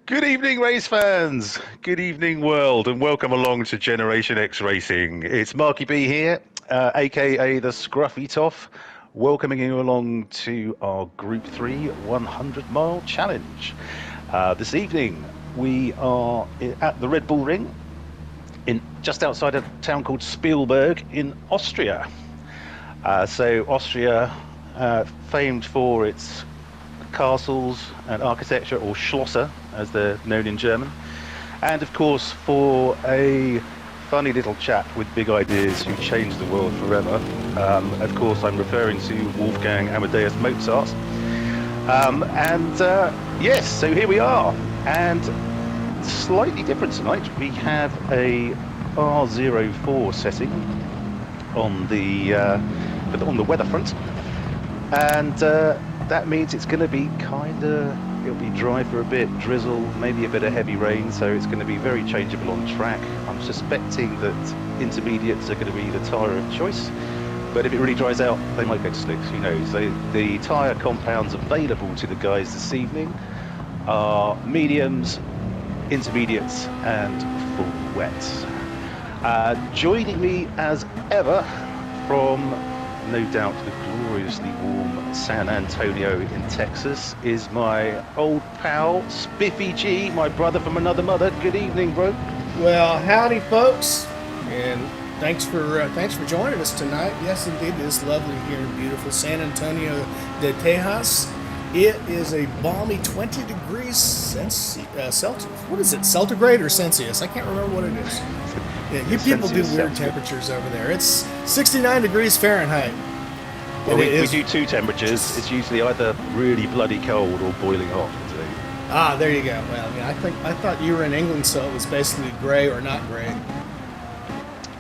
Good evening, race fans. Good evening, world, and welcome along to Generation X Racing. It's Marky B here, aka the Scruffy Toff, welcoming you along to our Group 3 100-mile challenge. This evening, we are at the Red Bull Ring, in just outside a town called Spielberg in Austria. Austria, famed for its castles and architecture, or Schlosser as they're known in German, and of course for a funny little chap with big ideas who changed the world forever. Of course I'm referring to Wolfgang Amadeus Mozart. Yes, so here we are, and slightly different tonight. We have a R04 setting on the weather front, and that means it's going to be it'll be dry for a bit, drizzle, maybe a bit of heavy rain, so it's going to be very changeable on track. I'm suspecting that intermediates are going to be the tyre of choice, but if it really dries out, they might go to slicks, who knows. The tyre compounds available to the guys this evening are mediums, intermediates, and full wets. Joining me as ever from, no doubt, the gloriously warm San Antonio in Texas is my old pal Spiffy G, my brother from another mother. Good evening, bro. Well, howdy, folks, and thanks for joining us tonight. Yes, indeed, it is lovely here in beautiful San Antonio de Tejas. It is a balmy 20 degrees Celsius. What is it, centigrade or Celsius? I can't remember what it is. Yeah, you people do weird temperatures over there. It's 69 degrees Fahrenheit. Well, we do two temperatures. It's usually either really bloody cold or boiling hot. Ah, there you go. Well, yeah, I thought you were in England, so it was basically gray or not gray.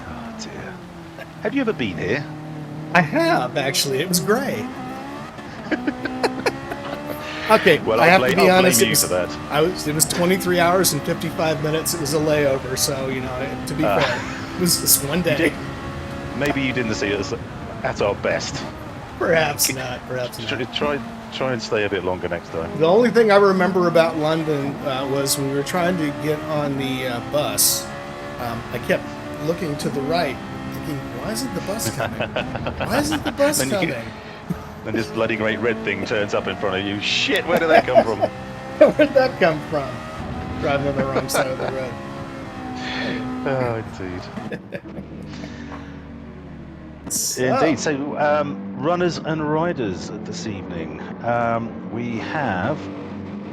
Oh dear. Have you ever been here? I have, actually. It was gray. Okay, well, I have to be honest. It was 23 hours and 55 minutes. It was a layover, so to be fair, it was just one day. Maybe you didn't see us at our best. Perhaps not. Try and stay a bit longer next time. The only thing I remember about London was when we were trying to get on the bus. I kept looking to the right, thinking, "Why isn't the bus coming? Why isn't the bus coming?" And this bloody great red thing turns up in front of you. Shit, where did that come from? Where'd that come from? Driving on the wrong side of the road. Oh, indeed. Indeed. So, runners and riders this evening. We have...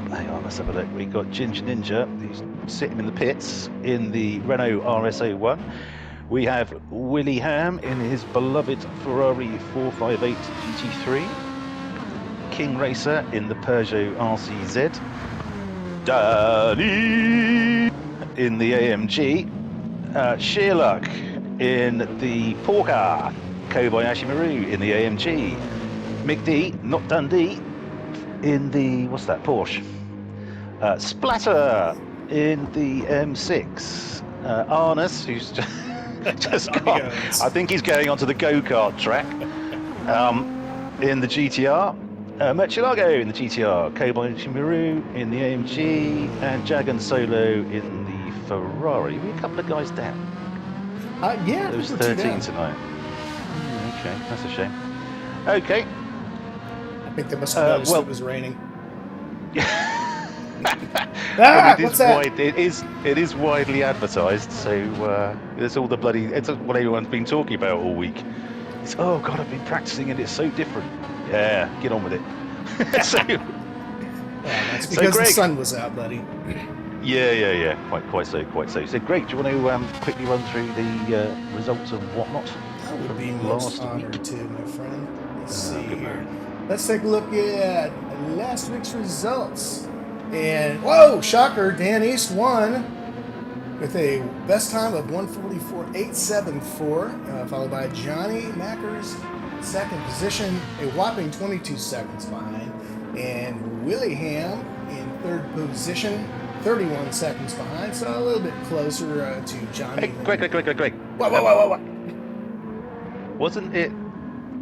Hang on, let's have a look. We've got Ginger Ninja, who's sitting in the pits in the Renault RS01. We have Willie Ham in his beloved Ferrari 458 GT3. King Racer in the Peugeot RCZ. Danny in the AMG. Sheerluck in the Porker. Kobayashi Maru in the AMG. Mick D, not Dundee, in the, what's that, Porsche. Splatter in the M6. Arnus, who's just gone. I think he's going onto the go-kart track. In the GTR. Murcielago in the GTR. Kobayashi Maru in the AMG. And Jagan Solo in the Ferrari. We're a couple of guys down. Yeah, there was 13 tonight. Okay, that's a shame. Okay. I think they must have noticed it was raining. What's that? It is widely advertised, so there's all the bloody. It's what everyone's been talking about all week. It's, oh god, I've been practicing and it's so different. Yeah, get on with it. That's because the sun was out, buddy. Yeah. Quite so. So, Greg, do you want to quickly run through the results of whatnot? I would be most honored to, my friend. Let's see here. Let's take a look at last week's results. And, whoa, shocker, Dan East won with a best time of 1:44.874, followed by Johnny Mackers, second position, a whopping 22 seconds behind, and Willie Ham in third position, 31 seconds behind, so a little bit closer to Johnny. Hey, Greg. What? Wasn't it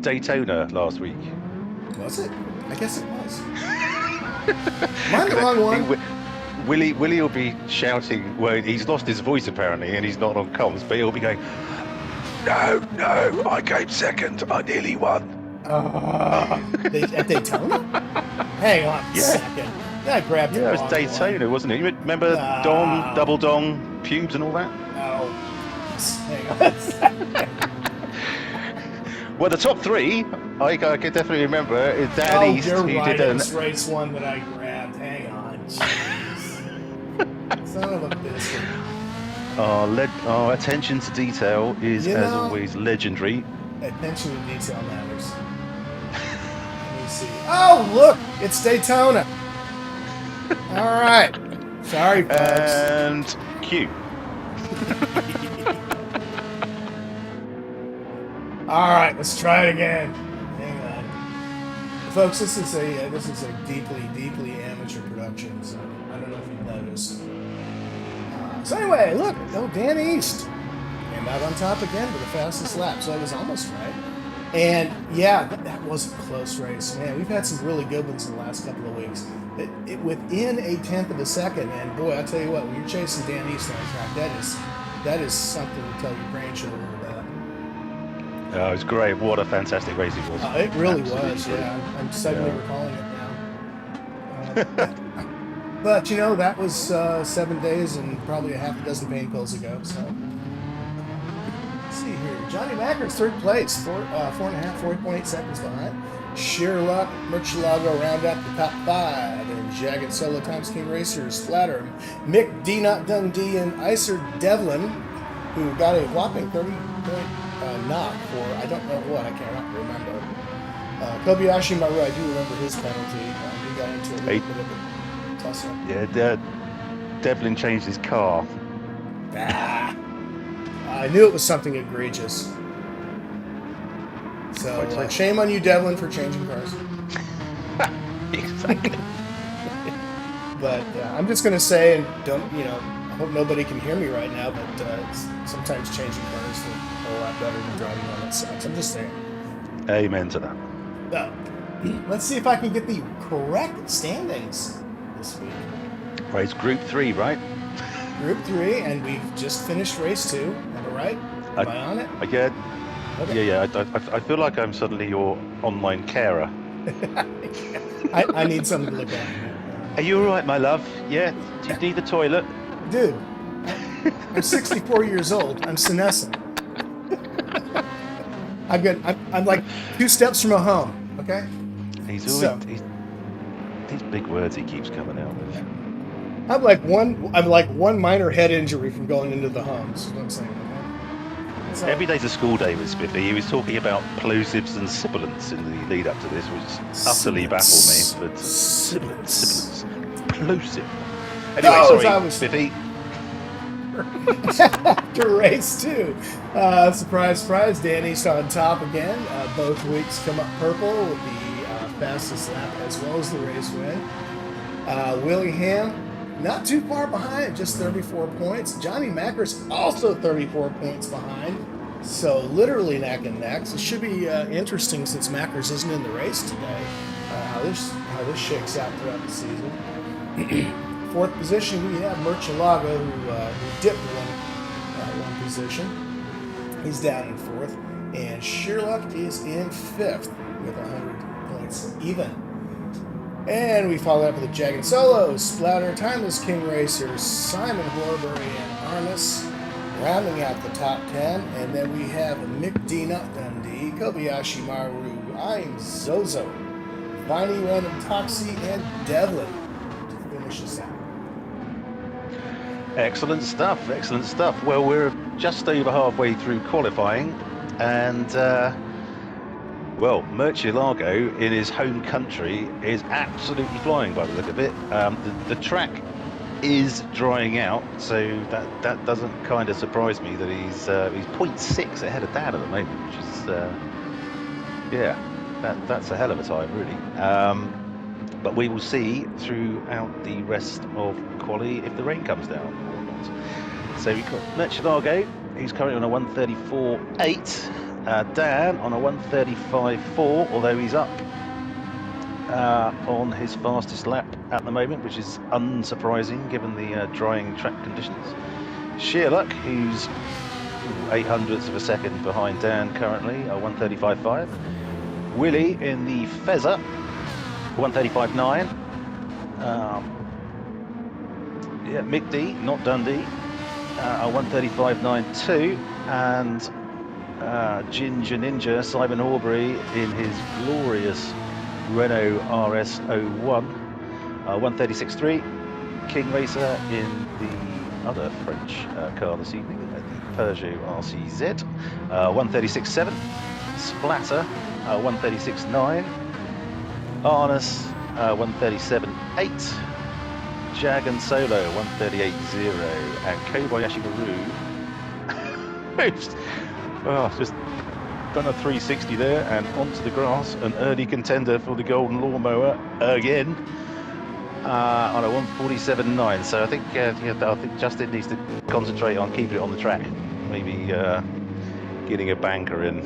Daytona last week? Was it? I guess it was. Am I the wrong one? Willie will be shouting. Well, he's lost his voice apparently, and he's not on comms. But he'll be going, "No, I came second. I nearly won." At Daytona? Hang on a second. I grabbed the Yeah, it wrong was Daytona, one. wasn't it? You remember Dong, double Dong, pubes, and all that? Oh, hang on a second. Well, the top three, I can definitely remember, is Dan East, you're who right. did It was race one that I grabbed. Hang on. Jeez. Son of a biscuit. Our attention to detail is, as always, legendary. Attention to detail matters. Let me see. Oh, look! It's Daytona. All right. Sorry, folks. And Q. All right, let's try it again. Hang on, folks. This is a deeply amateur production. So I don't know if you've noticed. So anyway, look, Dan East came out on top again with the fastest lap, so it was almost right. And yeah, that was a close race, man. We've had some really good ones in the last couple of weeks. Within a tenth of a second, and boy, I tell you what, when you're chasing Dan East on track, that is something to tell your grandchildren about. Oh, it was great. What a fantastic race it was. It really Absolutely was, brilliant. yeah. I'm suddenly recalling it now. But, that was 7 days and probably a half a dozen pain pills ago, so. Let's see here. Johnny Macker's third place, 4.8 seconds behind. Sheer Luck, Murcielago round out the top five, and Jagged Solo Times King Racers flatter Mick D. Not Dundee and Iser Devlin, who got a whopping 30-point knock for I don't know what, I cannot remember. Kobayashi Maru, I do remember his penalty. He got into a little bit of a tussle. Yeah, Devlin changed his car. I knew it was something egregious. So, shame on you, Devlin, for changing cars. Exactly. But I'm just going to say, and I hope nobody can hear me right now, but sometimes changing cars is a lot better than driving on it sucks. I'm just saying. Amen to that. Let's see if I can get the correct standings this week. Race Group 3, right? Group 3, and we've just finished race 2. Am I right? Am I on it? Yeah. Okay. Yeah. I feel like I'm suddenly your online carer. I need something to look at. Are you all right, my love? Yeah. Do you need the toilet? Dude, I'm 64 years old. I'm senescent. I'm like 2 steps from a home. Okay. These big words he keeps coming out with. I'm like one minor head injury from going into the home. That's what I'm saying. So, every day's a school day with Spiffy. He was talking about plosives and sibilants in the lead up to this, which utterly baffled me. But sibilants. Plosive. Anyway, sorry, Spiffy. After race 2, surprise, Dan East on top again. Both weeks come up purple with the fastest lap as well as the race win. Willie Ham, not too far behind, just 34 points. Johnny Macker's also 34 points behind. So literally neck and neck. So it should be interesting since Macker's isn't in the race today. How this shakes out throughout the season. Fourth position, we have Murcielago, who dipped one position. He's down in fourth. And Sheerluck is in fifth with 100 points even. And we follow up with the Jagged Solos, Splatter, Timeless King Racers, Simon Horbury, and Arnis rounding out the top 10. And then we have Mick D. Not Dundee, Kobayashi Maru, I'm Zozo, Viney Random Toxie, and Devlin to finish us out. Excellent stuff. Well, we're just over halfway through qualifying, and Murcielago in his home country is absolutely flying by the look of it. The track is drying out, so that doesn't kind of surprise me that he's 0.6 ahead of Dan at the moment, which is that's a hell of a time, really. But we will see throughout the rest of quali if the rain comes down or not. So we've got Murcielago, who's currently on a 134.8. Dan on a 135.4, although he's up on his fastest lap at the moment, which is unsurprising given the drying track conditions. Sheerluck, who's 0.08 of a second behind Dan currently, 1:35.5. Willie in the Fezzer, 1:35.9. Yeah, Mick D, not Dundee, 1:35.9 too, and Ginger Ninja, Simon Horbury in his glorious Renault RS01, 1:36.3. King Racer in the other French car this evening, the Peugeot RCZ, 1:36.7. Splatter, 1:36.9. Arnus, 1:37.8. Jag and Solo, 1:38.0. And Kobayashi Maru, just done a 360 there and onto the grass, an early contender for the Golden Lawnmower again, on a 1:47.9. So I think I think Justin needs to concentrate on keeping it on the track, maybe getting a banker in.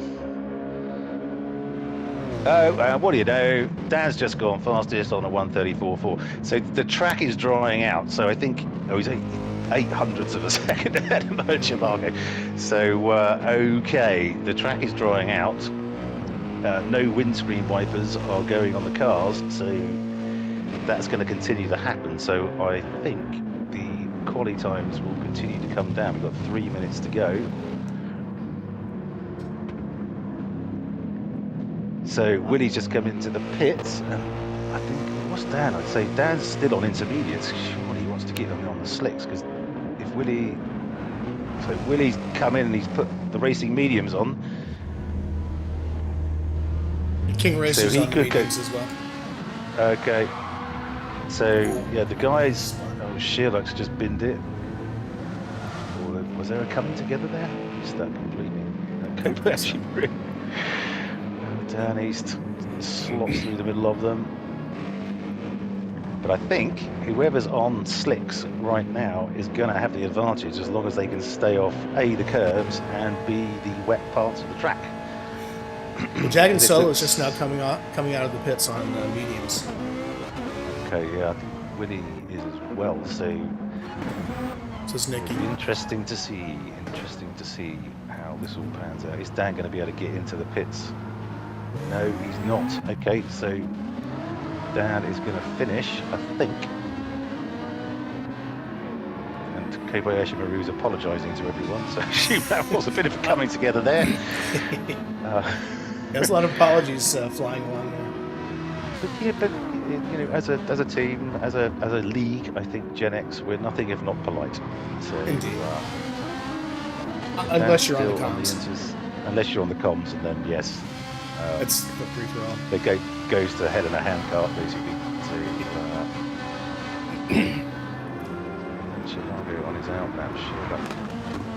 Oh, what do you know? Dan's just gone fastest on a 1:34.4. So the track is drying out. So I think he's 0.08 of a second ahead of Murcielago. So okay, the track is drying out. No windscreen wipers are going on the cars, so that's going to continue to happen. So I think the quali times will continue to come down. We've got 3 minutes to go. So Willie's just come into the pits, and I think, what's Dan? I'd say Dan's still on intermediates. Surely he wants to keep them on the slicks, because if Willie's come in and he's put the racing mediums on. King Racer's on mediums as well. Okay. So yeah, the guys. Oh, Sheerluck's just binned it. Or was there a coming together there? Missed that completely. Kobayashi. Dan East slots through the middle of them. But I think whoever's on slicks right now is going to have the advantage as long as they can stay off A, the curves, and B, the wet parts of the track. Well, Jag and Solo is just now coming out of the pits on mediums. Okay, yeah, I think Willie is as well. So is Nicky. Interesting to see how this all pans out. Is Dan going to be able to get into the pits? No, he's not. Okay, so Dan is going to finish, I think. And Kobayashi Maru's apologising to everyone, so that was a bit of a coming together there. There's a lot of apologies flying along there. But you know, as a team, as a league, I think GenX, we're nothing if not polite. So, indeed. Unless you're on the comms. Unless you're on the comms, and then yes. It's the free for all. It goes to head in a handcart, basically. So, Chicago on his outbound Sheerluck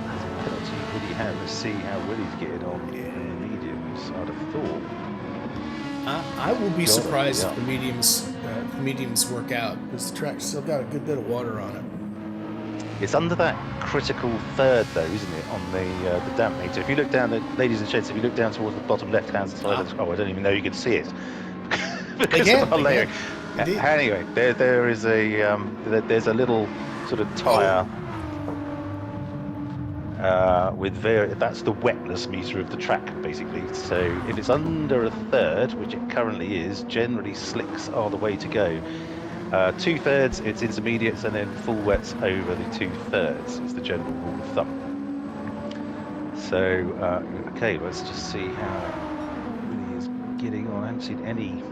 has a penalty. Willie has. Let's see how Willie's getting on in the mediums. I'd have thought. I will be surprised if the mediums work out, because the track's still got a good bit of water on it. It's under that critical third, though, isn't it, on the damp meter? If you look down, ladies and gents, if you look down towards the bottom left-hand side of the... Oh, I don't even know you can see it. Because of our layering. Anyway, there is a... there's a little sort of tyre with... That's the wetness meter of the track, basically. So if it's under a third, which it currently is, generally slicks are the way to go. 2/3 it's intermediates, and then full wets over the 2/3 is the general rule of thumb. So okay, let's just see how Willie is getting on. I haven't seen any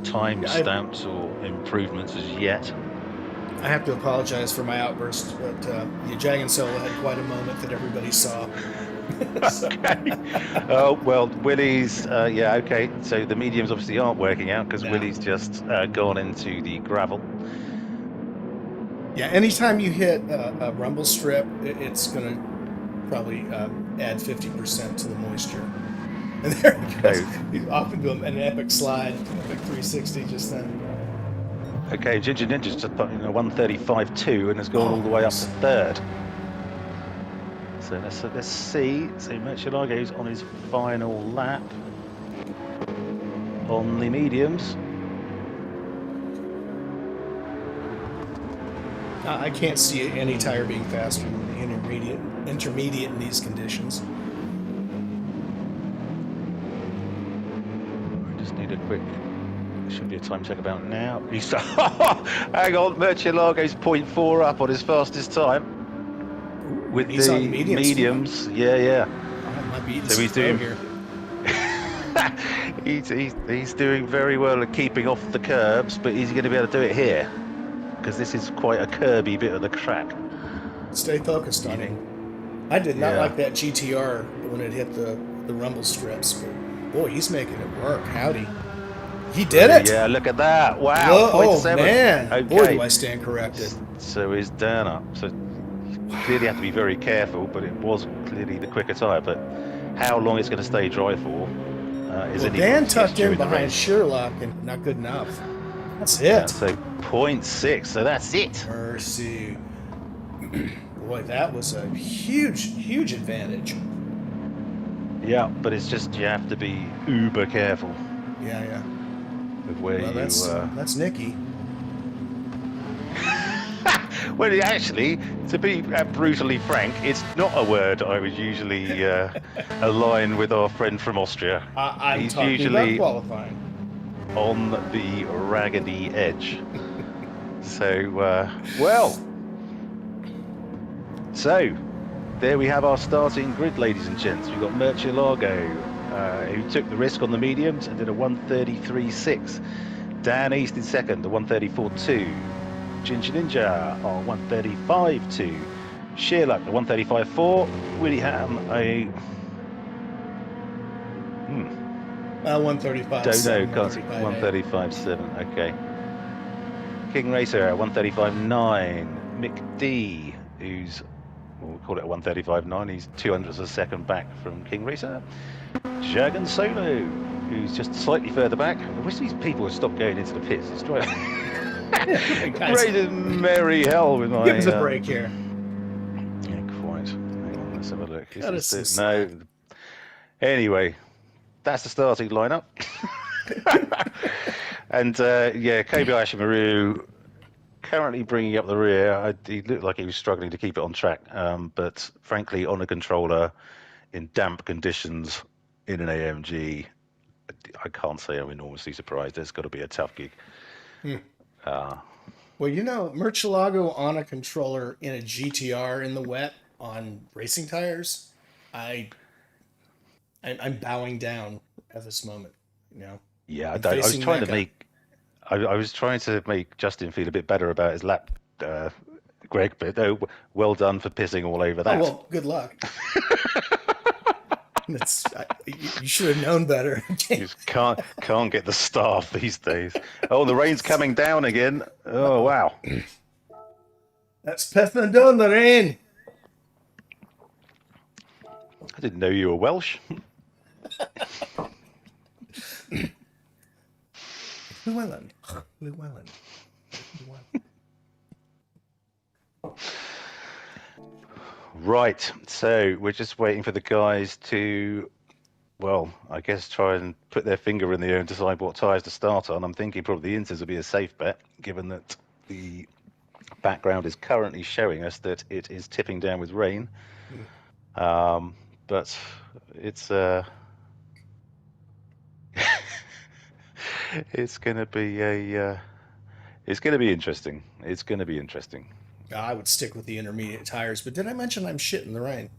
time stamps or improvements as yet. I have to apologize for my outburst, but Jag and Solo had quite a moment that everybody saw. Okay. Oh well, Willie's yeah, okay. So the mediums obviously aren't working out because Willie's just gone into the gravel. Yeah, anytime you hit a rumble strip, it's going to probably add 50% to the moisture. And there he goes. He's off into an epic slide, epic 360 just then. Okay, Ginger Ninja's just put in a 1:35.2 and has gone all the way up to third. So let's see. So Murcielago's on his final lap. on the mediums. I can't see any tire being faster than the intermediate in these conditions. I just need a quick. Should be a time check about now. He's hang on, Murcielago's 0.4 up on his fastest time with He's the on mediums. Yeah. I might be eating So some he's crow doing. here. he's doing very well at keeping off the curbs, but is he going to be able to do it here? Because this is quite a curby bit of the track. Stay focused on him. I did not Yeah. like that GTR when it hit the rumble strips, but boy, he's making it work. Howdy. He did it! Yeah, look at that. Wow, Whoa, 0.7. oh man! Okay. Boy, do I stand corrected. So is Dan up. So clearly have to be very careful, but it was clearly the quicker tyre. But how long it's going to stay dry for is Well, anyone's Dan guess tucked in during the behind race. Sherlock and not good enough. That's it. Yeah, so 0.6, so that's it. Mercy. Boy, that was a huge advantage. Yeah, but it's just you have to be uber careful Yeah. with where Well, that's Nicky. Well, actually, to be brutally frank, it's not a word I would usually align with our friend from Austria. I'm He's talking usually about qualifying. on the raggedy edge. So, well, so there we have our starting grid, ladies and gents. We've got Murcielago, who took the risk on the mediums and did a 1:33.6. Dan East in second, a 1:34.2. Ginger Ninja on 1:35.2. Sherlock, a 1:35.4. Willie Ham, a 135. don't know, can't see. 1:35.7. Okay. King Racer, 1:35.9. Mick D, who's, we'll call it a 1:35.9. He's 200ths of a second back from King Racer. Jagan Solo, who's just slightly further back. I wish these people would stop going into the pits. It's driving. Raising merry hell with my. Give us a break here. Yeah, quite. Hang on, let's have a look. Is this No. Anyway, that's the starting lineup. And Kobayashi Maru currently bringing up the rear. He looked like he was struggling to keep it on track, but frankly, on a controller in damp conditions in an AMG, I can't say I'm enormously surprised. It's got to be a tough gig. Well, Murcielago on a controller in a GTR in the wet on racing tires, I'm bowing down at this moment. Yeah, I was trying to make. I was trying to make Justin feel a bit better about his lap, Greg. But no, well done for pissing all over that. Oh well, good luck. You should have known better. You just can't get the staff these days. Oh, the rain's coming down again. Oh wow. That's pissing down the rain. I didn't know you were Welsh. Llewellyn. Right, so we're just waiting for the guys to, well, I guess try and put their finger in the air and decide what tyres to start on. I'm thinking probably the Inters will be a safe bet, given that the background is currently showing us that it is tipping down with rain. But it's it's going to be it's going to be interesting. It's going to be interesting. I would stick with the intermediate tires, but did I mention I'm shit in the rain?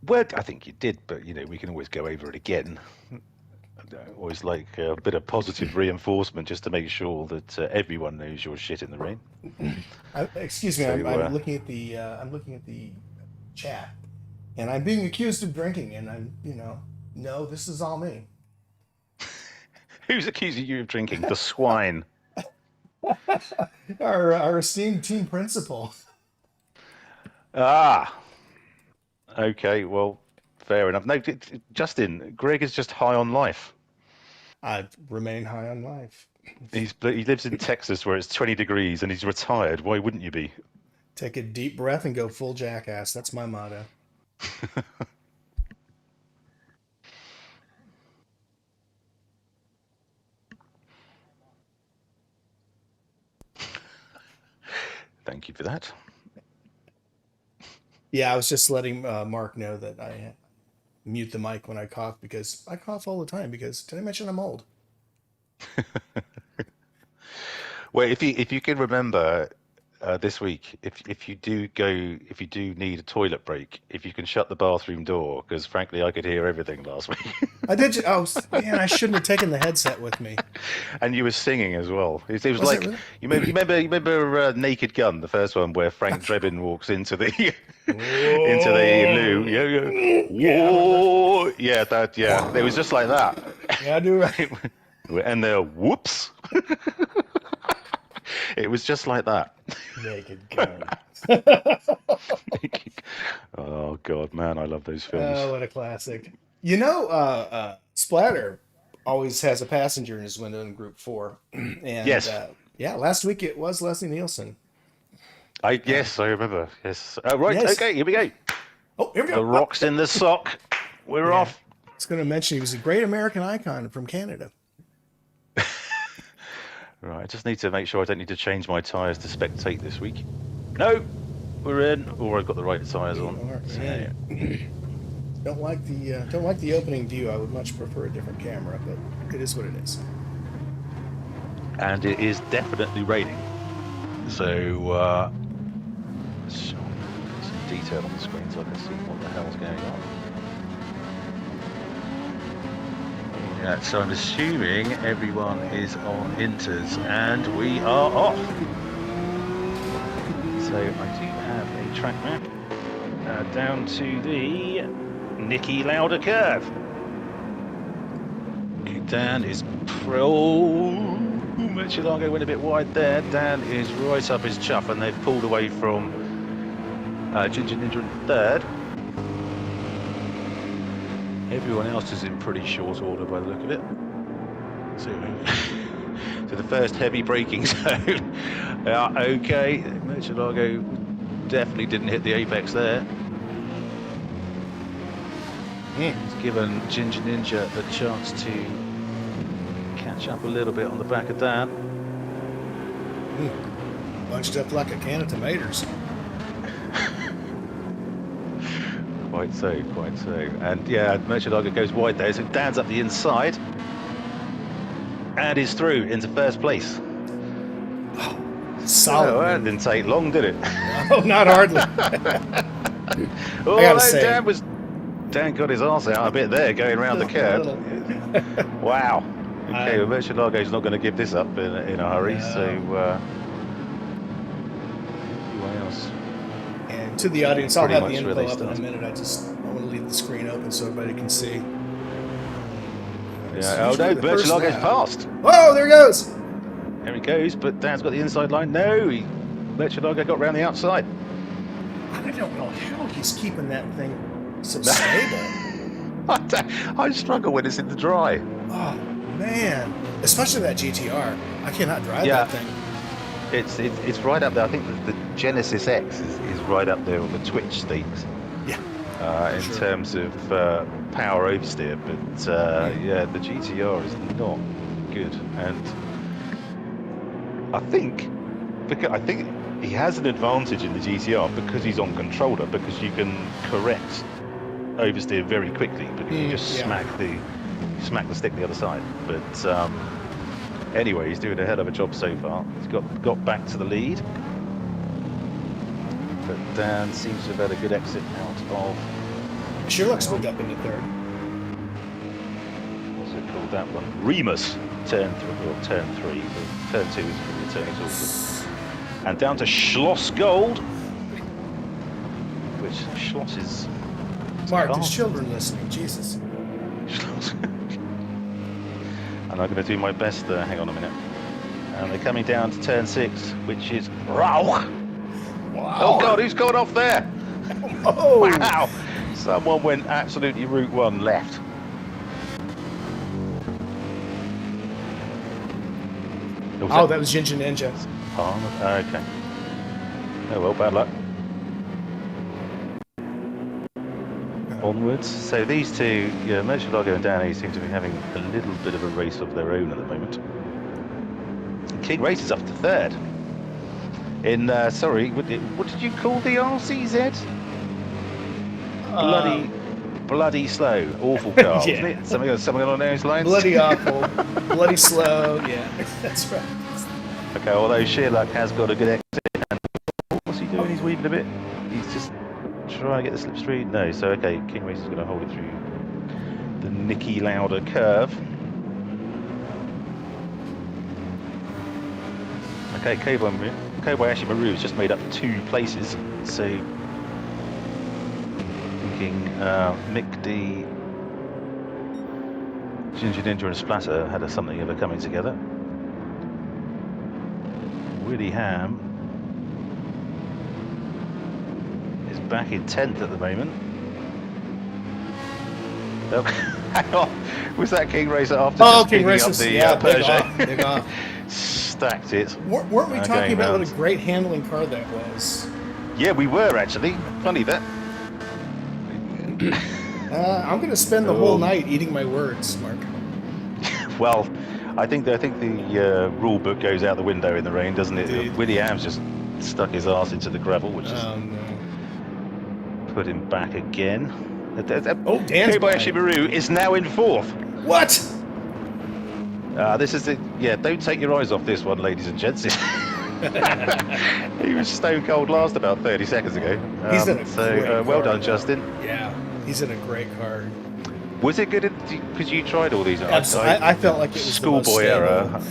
Well, I think you did, but we can always go over it again. I always like a bit of positive reinforcement just to make sure that everyone knows you're shit in the rain. Excuse me, I'm looking at the chat, and I'm being accused of drinking, and I'm no, this is all me. Who's accusing you of drinking? The swine. Our esteemed team principal. Okay, well, fair enough. No, Justin, Greg is just high on life. I remain high on life. He lives in Texas where it's 20 degrees and he's retired. Why wouldn't you be? Take a deep breath and go full jackass. That's my motto. Thank you for that. Yeah, I was just letting Mark know that I mute the mic when I cough because I cough all the time. Because did I mention I'm old? Well, if you can remember this week, if you do need a toilet break, if you can shut the bathroom door, because frankly I could hear everything last week. I did. Oh man, I shouldn't have taken the headset with me. And you were singing as well. It was Was it like really? you remember Naked Gun, the first one where Frank Drebin walks into the into the loo. Whoa. Yeah, yeah. Yeah, I remember. Whoa, yeah, that, yeah. It was just like that. Yeah, I do. And there, whoops. It was just like that. Naked Gun. Oh God, man, I love those films. Oh, what a classic. Splatter always has a passenger in his window in Group 4. And Yes, yeah, last week it was Leslie Nielsen. yes, I remember. Yes. Right. Yes. Okay, here we go. Oh, here we The go. rock's in the sock. We're Yeah. off. I was going to mention he was a great American icon from Canada. Right, I just need to make sure I don't need to change my tyres to spectate this week. No, we're in. Or I've got the right tyres You on. are So, in. Don't like the opening view. I would much prefer a different camera, but it is what it is. and it is definitely raining. So, some detail on the screen so I can see what the hell's going on. Yeah, so I'm assuming everyone is on inters and we are off. So I do have a track map down to the Nicky Lauda curve. Okay, Dan is Murcielago went a bit wide there. Dan is right up his chuff and they've pulled away from Ginger Ninja in third. Everyone else is in pretty short order by the look of it. So the first heavy braking zone. Yeah, okay. Murcielago definitely didn't hit the apex there. It's given Ginger Ninja the chance to catch up a little bit on the back of Dan. Bunched up like a can of tomatoes. Quite so, quite so. And yeah, Murcielago goes wide there, so Dan's up the inside. And is through into first place. Solid. Oh, that didn't take long, did it? Oh, not hardly. Oh, I gotta say. Dan got his arse out a bit there, going around the curve. Wow. Okay, well, Murcielago's not going to give this up in a hurry, No. so everyone else. And to the audience, I'll Pretty have the much where info they up in a start. minute. I want to leave the screen open so everybody can see. Yeah. Oh no, Murcielago's passed. Oh, there he goes. There he goes, but Dan's got the inside line. No, Murcielago got round the outside. I don't know how he's keeping that thing so stable. I struggle when it's in the dry. Oh, man. Especially that GTR. I cannot drive Yeah. that thing. It's right up there. I think the Genesis X is right up there on the Twitch stakes. Yeah. In Sure. terms of power oversteer, but yeah, the GTR is not good, and I think he has an advantage in the GTR because he's on controller, because you can correct oversteer very quickly because you just smack the stick the other side. But anyway, he's doing a hell of a job so far. He's got back to the lead. But Dan seems to have had a good exit out of... Sherlock's moved up into third. What's it called, that one? Remus, turn 3. Turn 2 is the turn is also. And down to Schloss Gold. Which Schloss is... Mark, there's children listening. Jesus. Schloss. And I'm going to do my best there. Hang on a minute. And they're coming down to turn 6, which is... Wow! Oh God, who's gone off there? Oh! Wow! Someone went absolutely Route 1 left. Oh, that was Ginger Ninja. Oh, okay. Oh well, bad luck. Onwards. So these two, yeah, Murcielago and Danny seem to be having a little bit of a race of their own at the moment. King races up to third. In sorry, what did you call the RCZ? Bloody slow, awful car, wasn't Yeah. it? Something along those lines. Bloody awful, bloody slow. Yeah, that's right. Okay, although Sherlock has got a good exit. What's he doing? He's weaving a bit. He's just trying to get the slipstream. No, so okay, King Racer's going to hold it through the Nicky Lauda curve. Okay, Kobayashi Maru has just made up 2 places, so thinking Mick D, Ginger Ninja and Splatter had something of a coming together. Willie Ham is back in 10th at the moment. Oh, hang on, was that King Racer after just King picking up Racer, the yeah, Peugeot? big off. Stacked it. Weren't we talking about round. what a great handling car that was? Yeah, we were actually. Funny that. I'm going to spend the whole night eating my words, Mark. Well, I think the rule book goes out the window in the rain, doesn't it? Indeed. Willie Ham's just stuck his arse into the gravel, which has put him back again. Dan's Kobayashi Maru is now in 4th. What? This is it. Yeah, don't take your eyes off this one, ladies and gents. He was stone cold last about 30 seconds ago. He's in a great well car, done, Justin. Yeah, he's in a great car. Was it good? Because you tried all these. I felt like it was schoolboy era.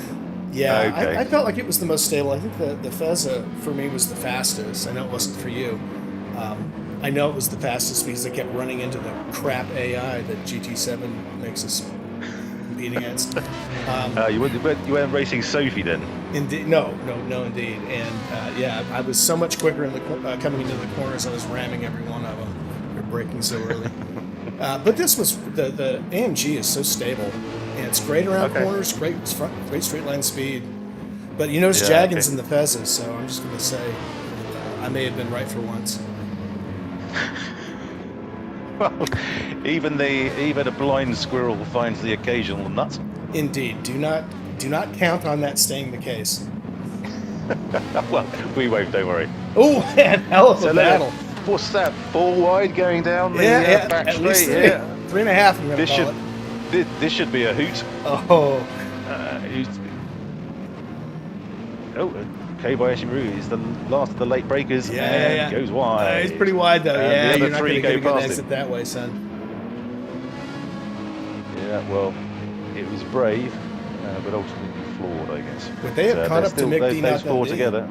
Yeah, okay. I felt like it was the most stable. I think the Fezza for me was the fastest. I know it wasn't for you. I know it was the fastest because I kept running into the crap AI that GT7 makes us compete against. You weren't racing Sophie then? Indeed, no, indeed. And yeah, I was so much quicker in the coming into the corners. I was ramming every one of them. They're braking so early. But this was the AMG is so stable, and it's great around corners, great straight line speed. But you notice Jaggins in the Fezzas, so I'm just going to say I may have been right for once. Well, even a blind squirrel finds the occasional nut. Indeed, do not count on that staying the case. Well, we won't. Don't worry. Oh, man, hell of a battle. What's that? 4 wide going down the back straight? Yeah, 3.5. I'm gonna call it. This should be a hoot. Oh. Kobayashi Maru is the last of the late breakers and goes wide. He's pretty wide though. The You're other not 3 going to go get an past exit him. that way, son. Yeah, well, it was brave, but ultimately flawed, I guess. Would they have caught up to Mick D? Those 4 together.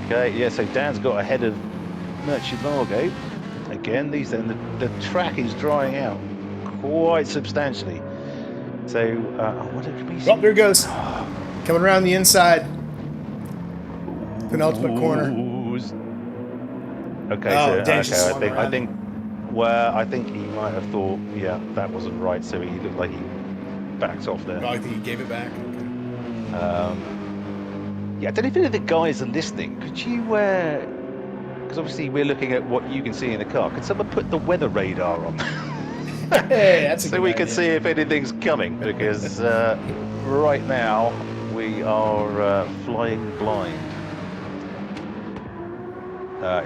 Okay, yeah. So Dan's got ahead of Murcielago. Again, the track is drying out quite substantially. So, what could we see? Oh, there it goes. Coming around the inside. Penultimate corner. Okay, I think he might have thought, that wasn't right, so he looked like he backed off there. Oh, I think he gave it back. I don't know if any of the guys are listening. Could you, because obviously we're looking at what you can see in the car, could someone put the weather radar on? Hey, that's a so good we idea. can see if anything's coming, because right now we are flying blind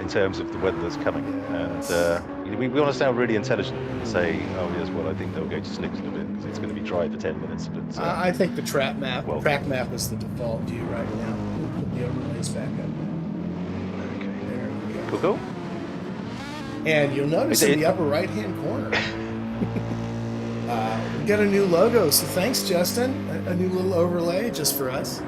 in terms of the weather that's coming. And we want to sound really intelligent and say, oh yes, well I think they'll go to slicks in a bit because it's going to be dry for 10 minutes. But I think the track map is the default view right now. We'll put the overlays back up. Okay. There we go. Cool. And you'll notice in the upper right-hand corner, we got a new logo. So thanks, Justin. A new little overlay just for us.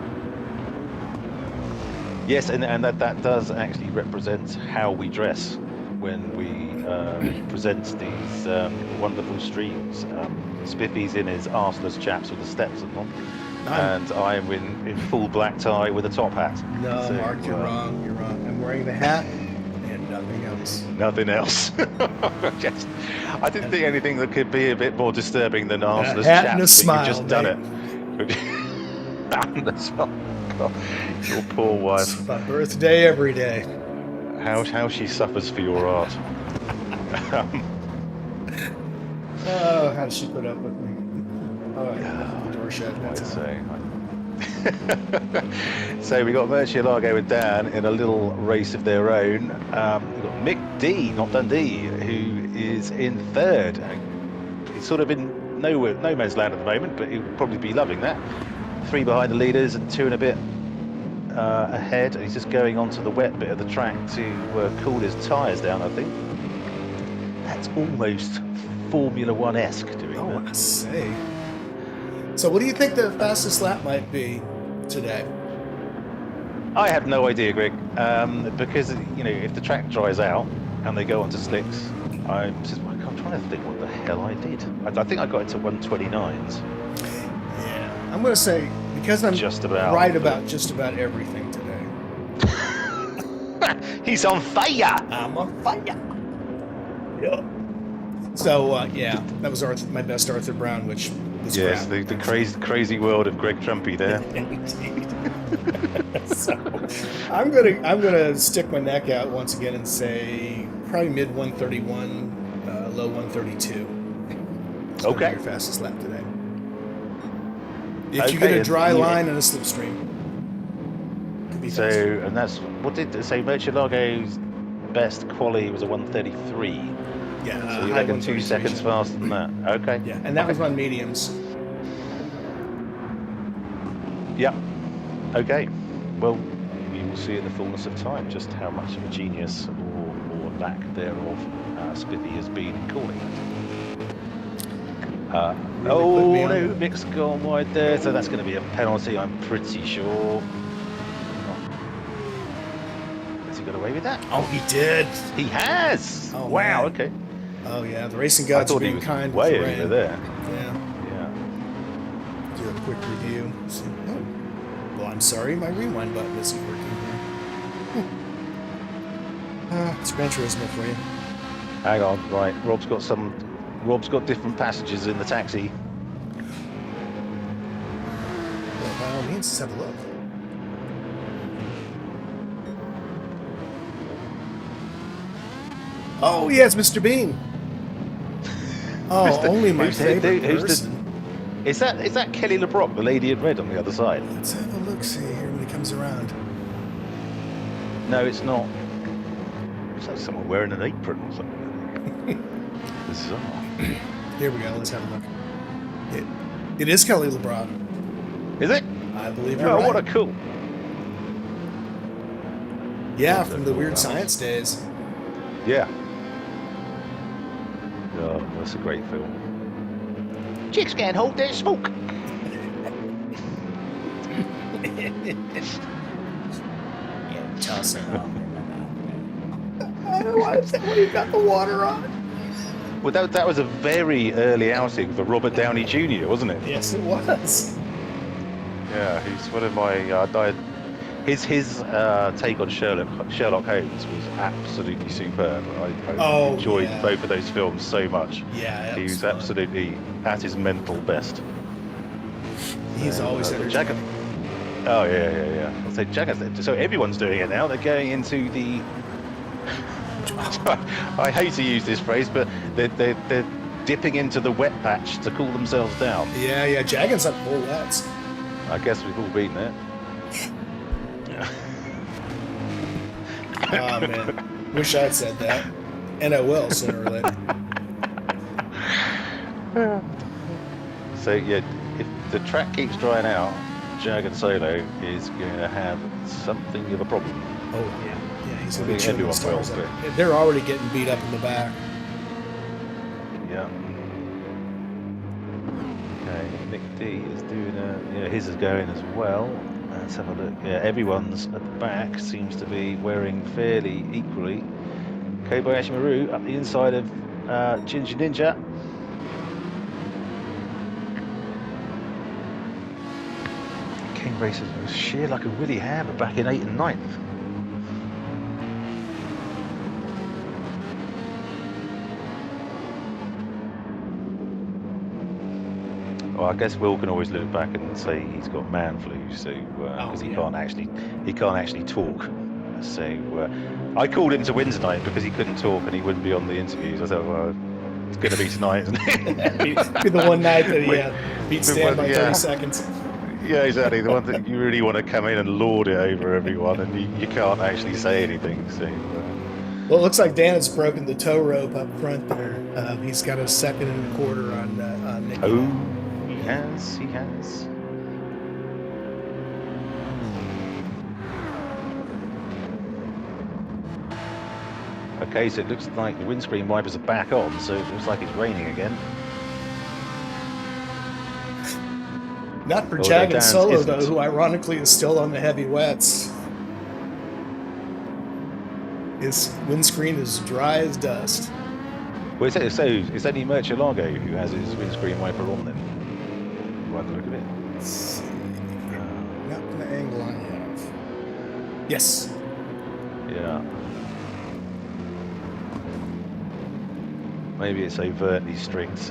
Yes, and that does actually represent how we dress when we present these wonderful streams. Spiffy's in his arseless chaps with the steps on, and I'm in full black tie with a top hat. No, so, Mark, you're wrong. You're wrong. I'm wearing the hat and nothing else. Nothing else. I didn't think anything that could be a bit more disturbing than arseless hat chaps, and a smile, you've just done it. And a smile. God, your poor wife. It's my birthday every day. How she suffers for your art. Oh, how does she put up with me? Oh, I left the door shut. I'd That's all. say. So we got Murcielago with Dan in a little race of their own. We've got Mick D, not Dundee, who is in third. He's sort of in no man's land at the moment, but he'll probably be loving that. 3 behind the leaders and 2 and a bit ahead. And he's just going onto the wet bit of the track to cool his tyres down, I think. That's almost Formula One-esque doing that. I see. So what do you think the fastest lap might be today? I have no idea, Greg, because if the track dries out and they go onto slicks, I'm trying to think what the hell I did. I think I got into 129s. Yeah, I'm going to say because I'm just about right about just about everything today. He's on fire. I'm on fire. Yeah. So that was my best Arthur Brown, which was yes, crap. the crazy world of Greg Trumpy there. Indeed. So I'm gonna stick my neck out once again and say probably mid 131, low 132. Okay. Your fastest lap today. If you get a dry line and a slipstream. Could be so, faster. and that's what did say Murcielago's best quali was a 133. Yeah, so you reckon 2 seconds faster than that? Okay. Yeah, and that was on mediums. Yeah. Okay. Well, we will see in the fullness of time just how much of a genius or lack thereof Spiffy has been in calling it. No, Mick's gone wide there, so that's going to be a penalty, I'm pretty sure. Has he got away with that? Oh, he did. He has. Oh, wow. man. Okay. Oh yeah, the racing gods are being kind with way the rain. over there. Yeah. Yeah. Do a quick review. Oh. Well, I'm sorry, my rewind button isn't working here. It's Gran Turismo for you. Hang on. Right. Rob's got different passengers in the taxi. Well, by all means, let's have a look. Oh yes, Mr. Bean. Oh, only my favorite person. Is that Kelly LeBrock, the lady in red on the other side? Let's have a look. See here when he comes around. No, it's not. It's like someone wearing an apron or something. Bizarre. Here we go. Let's have a look. It is Kelly LeBrock. Is it? I believe you're Oh, right. what a cool. Yeah, from the Weird Science days. Yeah. Oh, that's a great film. Chicks can't hold their smoke. Yeah, toss it up. Why is that when you got the water on? Well, that was a very early outing for Robert Downey Jr., wasn't it? Yes, it was. Yeah, he's one of my. His take on Sherlock Holmes was absolutely superb. I enjoyed both of those films so much. Yeah, he was absolutely at his mental best. He's always entertaining. Oh yeah. I'll say Jaggers. So everyone's doing it now. They're going into the. I hate to use this phrase, but they're dipping into the wet patch to cool themselves down. Yeah. Jaggins up full wets. I guess we've all been there. Oh man, wish I'd said that, and I will sooner or later. So yeah, if the track keeps drying out, Jag Solo is going to have something of a problem. Oh yeah, he's going to be everyone stars will, up. They're already getting beat up in the back. Yeah. Okay, Nick D is doing his is going as well. Let's have a look. Yeah, everyone's at the back seems to be wearing fairly equally. Kobayashi Maru up the inside of Ginger Ninja. King Racers was sheer like a Willie Hammer back in 8th and 9th. Well, I guess Will can always look back and say he's got man flu, so because he can't actually talk. So I called him to win tonight because he couldn't talk and he wouldn't be on the interviews. I thought, well, it's going to be tonight, isn't it? be the one night that Beat Stan by 30 seconds. Yeah, exactly. The one that you really want to come in and lord it over everyone, and you can't actually say anything. So, well, it looks like Dan has broken the tow rope up front there. He's got a 2.25 on Nicky. Oh, he has. He has. Okay, so it looks like the windscreen wipers are back on, so it looks like it's raining again. Not for Jag and Solo, though, who ironically is still on the heavy wets. His windscreen is dry as dust. Well, so it's only Murcielago who has his windscreen wiper on then. By the look of it. Let's see. Not the angle I have. Yes. Yeah. Maybe it's overtly strict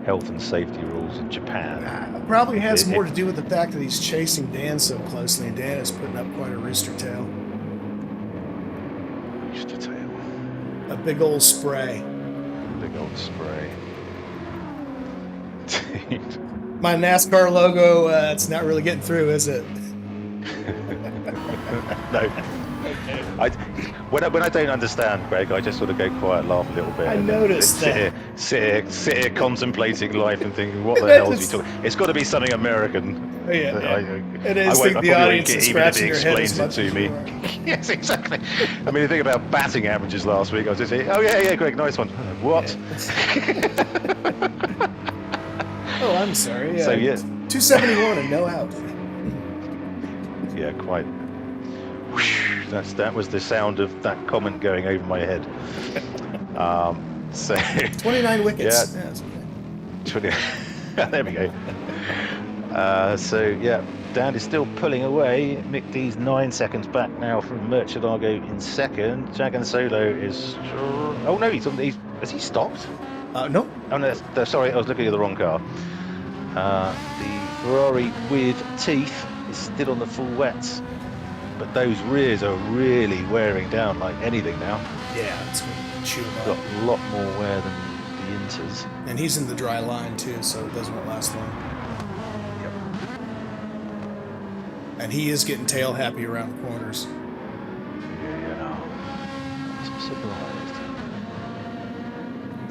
health and safety rules in Japan. It probably has more to do with the fact that he's chasing Dan so closely, and Dan is putting up quite a rooster tail. Rooster tail. A big old spray. Big old spray. My NASCAR logo, it's not really getting through, is it? No. When I don't understand, Greg, I just sort of go quiet, laugh a little bit. I noticed that. Sit here contemplating life and thinking, what the hell is he talking? It's got to be something American. Yeah. It is. The audience is scratching their head as much to me. Yes, exactly. I mean, the thing about batting averages last week, I was just saying, oh yeah, Greg, nice one. What? Yeah. Oh, I'm sorry. So yeah, 271 and no out. Yeah, quite. That was the sound of that comment going over my head. So 29 wickets. Yeah, 20. There we go. So yeah, Dan is still pulling away. Mick D's 9 seconds back now from Murcielago in second. Jag and Solo is. Oh no, has he stopped? No. Oh no, sorry, I was looking at the wrong car. The Ferrari with teeth is still on the full wets. But those rears are really wearing down like anything now. Yeah, it's going to chew them up. Got a lot more wear than the Inters. And he's in the dry line too, so it doesn't last long. Yep. And he is getting tail happy around the corners. Yeah. I'm surprised.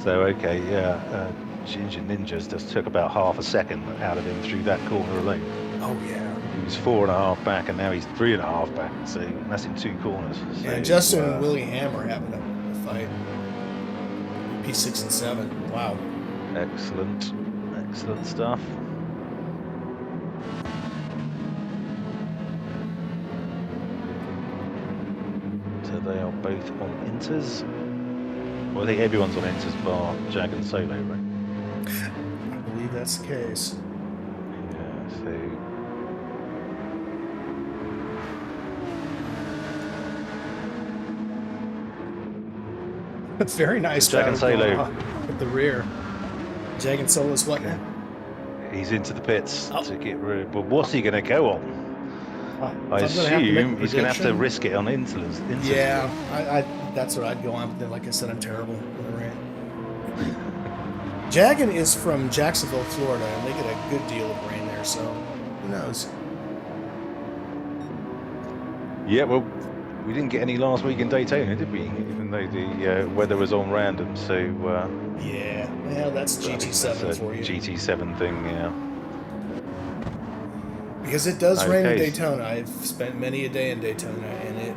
So okay, yeah. Ginger Ninjas just took about half a second out of him through that corner alone. Oh yeah. He was 4.5 back, and now he's 3.5 back. So that's in 2 corners. So, and Justin and Willie Ham are having a fight. P6 and 7. Wow. Excellent stuff. So they are both on Inters. Well, I think everyone's on Inters bar Jag and Solo, right? I believe that's the case. Yeah, so. Very nice. Jag and Solo at the rear. Jag and Solo's what now? He's into the pits to get rid. But what's he going to go on? I assume he's going to have to risk it on Inters. Yeah, I that's what I'd go on. But then, like I said, I'm terrible with the rain. Jagan is from Jacksonville, Florida, and they get a good deal of rain there. So who knows? Yeah, well, we didn't get any last week in Daytona, did we? Even though the weather was on random, so... yeah, well, that's GT7 for you. GT7 thing, yeah. Because it does rain in Daytona. I've spent many a day in Daytona, and it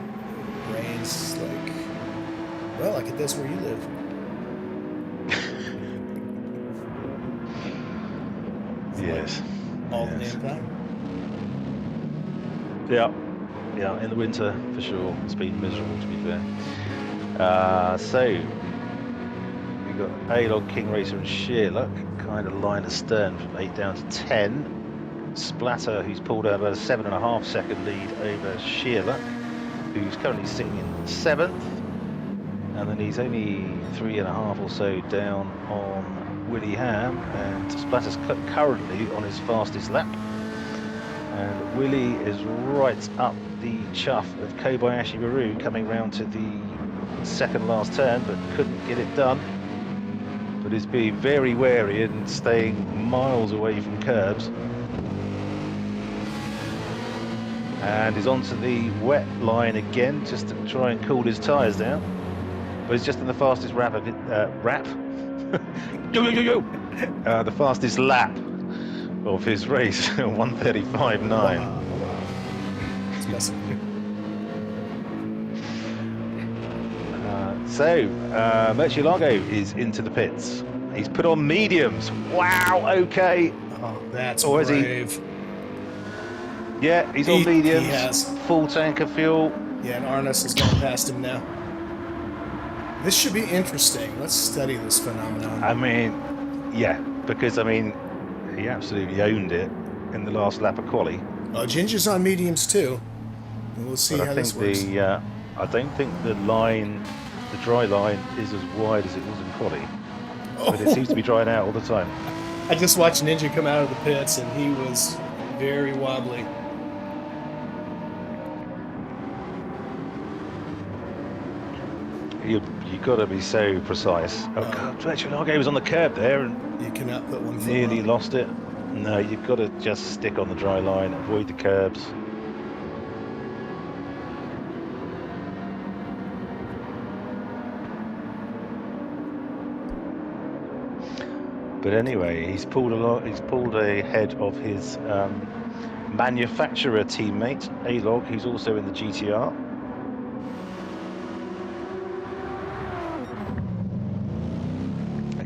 rains like... well, like it does where you live. Yes. All the damn time. Yeah. Yeah, in the winter, for sure. It's been miserable, to be fair. So, we've got A-Log, King Racer and Sheerluck, kind of line astern from 8 down to 10. Splatter, who's pulled out about a 7.5 second lead over Sheerluck, who's currently sitting in 7th. And then he's only 3.5 or so down on Willie Ham, and Splatter's currently on his fastest lap. And Willie is right up the chuff of Kobayashi Maru, coming round to the second last turn, but couldn't get it done. but is being very wary and staying miles away from curbs. And he's onto the wet line again, just to try and cool his tyres down. But he's just in the fastest the fastest lap of his race, 1:35.9. Wow. It's Murcielago is into the pits. He's put on mediums. Wow, okay. Oh, that's Or is he- brave. Yeah, he's on mediums. He has. Full tank of fuel. Yeah, and Arnes has gone past him now. This should be interesting. Let's study this phenomenon. I mean, yeah, because I mean, he absolutely owned it in the last lap of quali. Oh, Ginger's on mediums too. And we'll see But how I think this works. I don't think the line, the dry line, is as wide as it was in quali. But it seems to be drying out all the time. I just watched Ninja come out of the pits, and he was very wobbly. You got to be so precise. Oh God, Murcielago was on the curb there and You cannot put one foot nearly on. lost it. No, you've got to just stick on the dry line, avoid the curbs. But anyway, he's pulled ahead of his manufacturer teammate, A-Log, who's also in the GTR.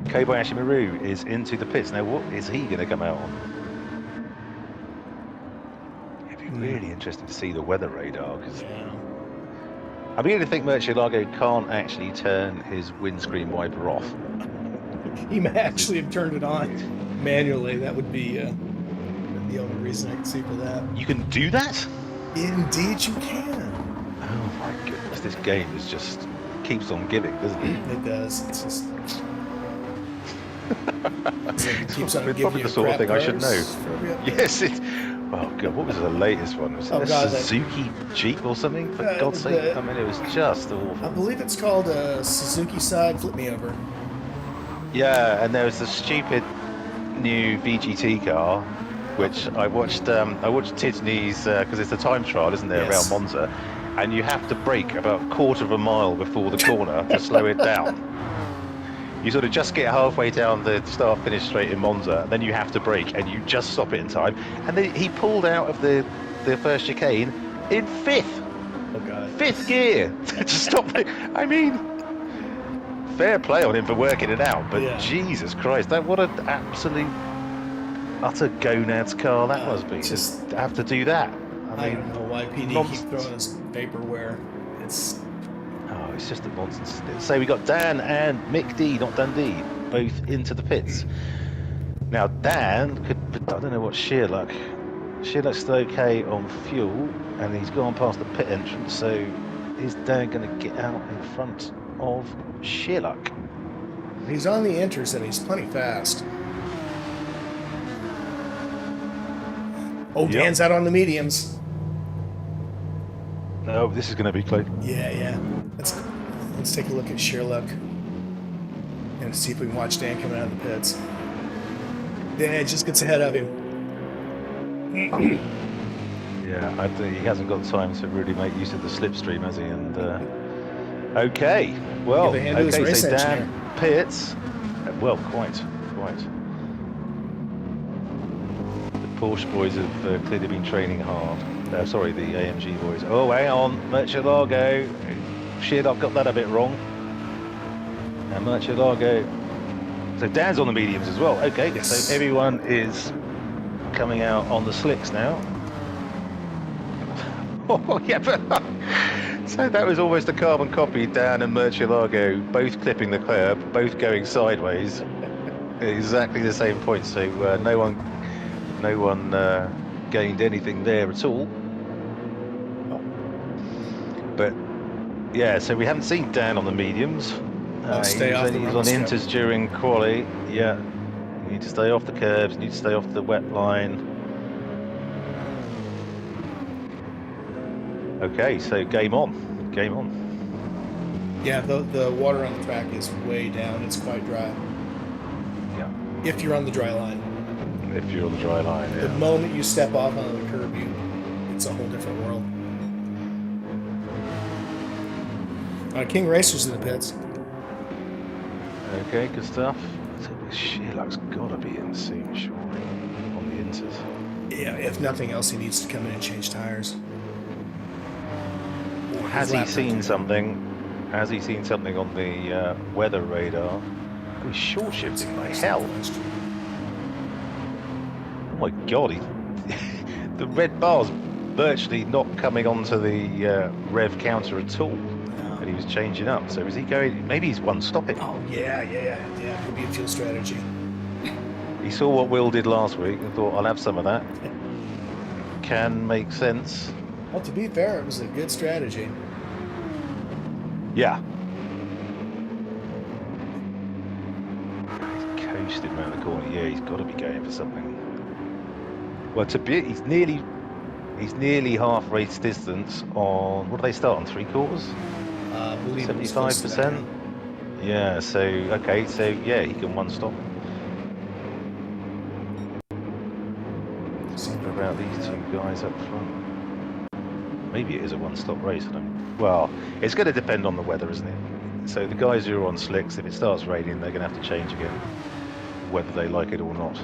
Kobayashi Maru is into the pits. Now, what is he going to come out on? It'd be really interesting to see the weather radar, because Yeah. I'm beginning to think Murcielago can't actually turn his windscreen wiper off. He may actually have turned it on manually. That would be the only reason I can see for that. You can do that? Indeed, you can. Oh my goodness, this game is just keeps on giving, doesn't it? It does. It's just. It keeps on It's giving probably you the sort of crap thing I should know. cars for every update. Yes, it. Oh god, what was the latest one? Was it Oh, a God, that- Suzuki Jeep or something? For God's the- sake! I mean, it was just I awful. believe it's called a Suzuki Side Flip Me Over. Yeah, and there was the stupid new VGT car, which I watched. I watched Tidney's because it's a time trial, isn't there, Yes. around Monza, and you have to brake about a quarter of a mile before the corner to slow it down. You sort of just get halfway down the start-finish straight in Monza, and then you have to brake, and you just stop it in time. And then he pulled out of the first chicane in fifth Oh God. gear to stop it. I mean, fair play on him for working it out, but Yeah. Jesus Christ, what an absolute utter gonads car that must be. Just- Just have to do that. I don't know why PD nonsense. keep throwing us vaporware. It's Oh, it's just a nonsense. So we got Dan and Mick D, not Dundee, both into the pits. Now Dan could, I don't know what sheer luck. Sheer luck's still okay on fuel, and he's gone past the pit entrance. So is Dan going to get out in front of sheer luck? he's on the inters and he's plenty fast. Oh, Yep. Dan's out on the mediums. No, this is going to be close. Yeah. Let's take a look at Sherlock and see if we can watch Dan coming out of the pits. Dan just gets ahead of him. Yeah, I think he hasn't got time to really make use of the slipstream, has he? And okay, well, Give a hand to his okay, race so Dan engineer. pits. Well, quite. The Porsche boys have clearly been training hard. Sorry, the AMG boys. Oh, hang on, Murcielago. Shit, I've got that a bit wrong. And Murcielago. So Dan's on the mediums as well. Okay, Yes. so everyone is coming out on the slicks now. Oh, yeah, but so that was almost a carbon copy. Dan and Murcielago both clipping the curb, both going sideways. Exactly the same point. So no one gained anything there at all. But yeah, so we haven't seen Dan on the mediums. Stay off the He's on rumble strip. inters during quali. Yeah, you need to stay off the curbs. You need to stay off the wet line. Okay, so game on. Yeah, the water on the track is way down. It's quite dry. If you're on the dry line. If you're on the dry line, yeah. The moment you step off onto the curb, it's a whole different world. King Racer's in the pits. Okay, good stuff. Sherlock's got to be in soon, surely, on the inters. Yeah, if nothing else, he needs to come in and change tires. Has he seen something? Has he seen something on the weather radar? Oh, he's short shifting like hell. Oh my god, the red bar's virtually not coming onto the rev counter at all. And he was changing up. So is he going? Maybe he's one stopping. Oh yeah. Could be a fuel strategy. He saw what Will did last week and thought, I'll have some of that. Can make sense. Well, to be fair, it was a good strategy. Yeah. He's coasting around the corner. Yeah, he's got to be going for something. Well, he's nearly half race distance on. What do they start on? 3/4? 75%. Yeah. So okay. So yeah, he can one stop. What about these two guys up front? Maybe it is a one-stop race. Well, it's going to depend on the weather, isn't it? So the guys who are on slicks, if it starts raining, they're going to have to change again, whether they like it or not.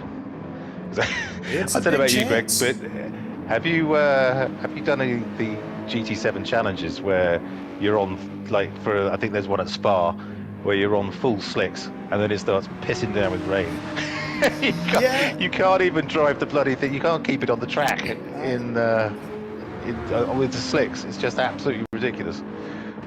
I don't know about you, Greg, but have you done any of the GT7 challenges where you're on, like, for I think there's one at Spa where you're on full slicks and then it starts pissing down with rain. You can't even drive the bloody thing. You can't keep it on the track with the slicks. It's just absolutely ridiculous.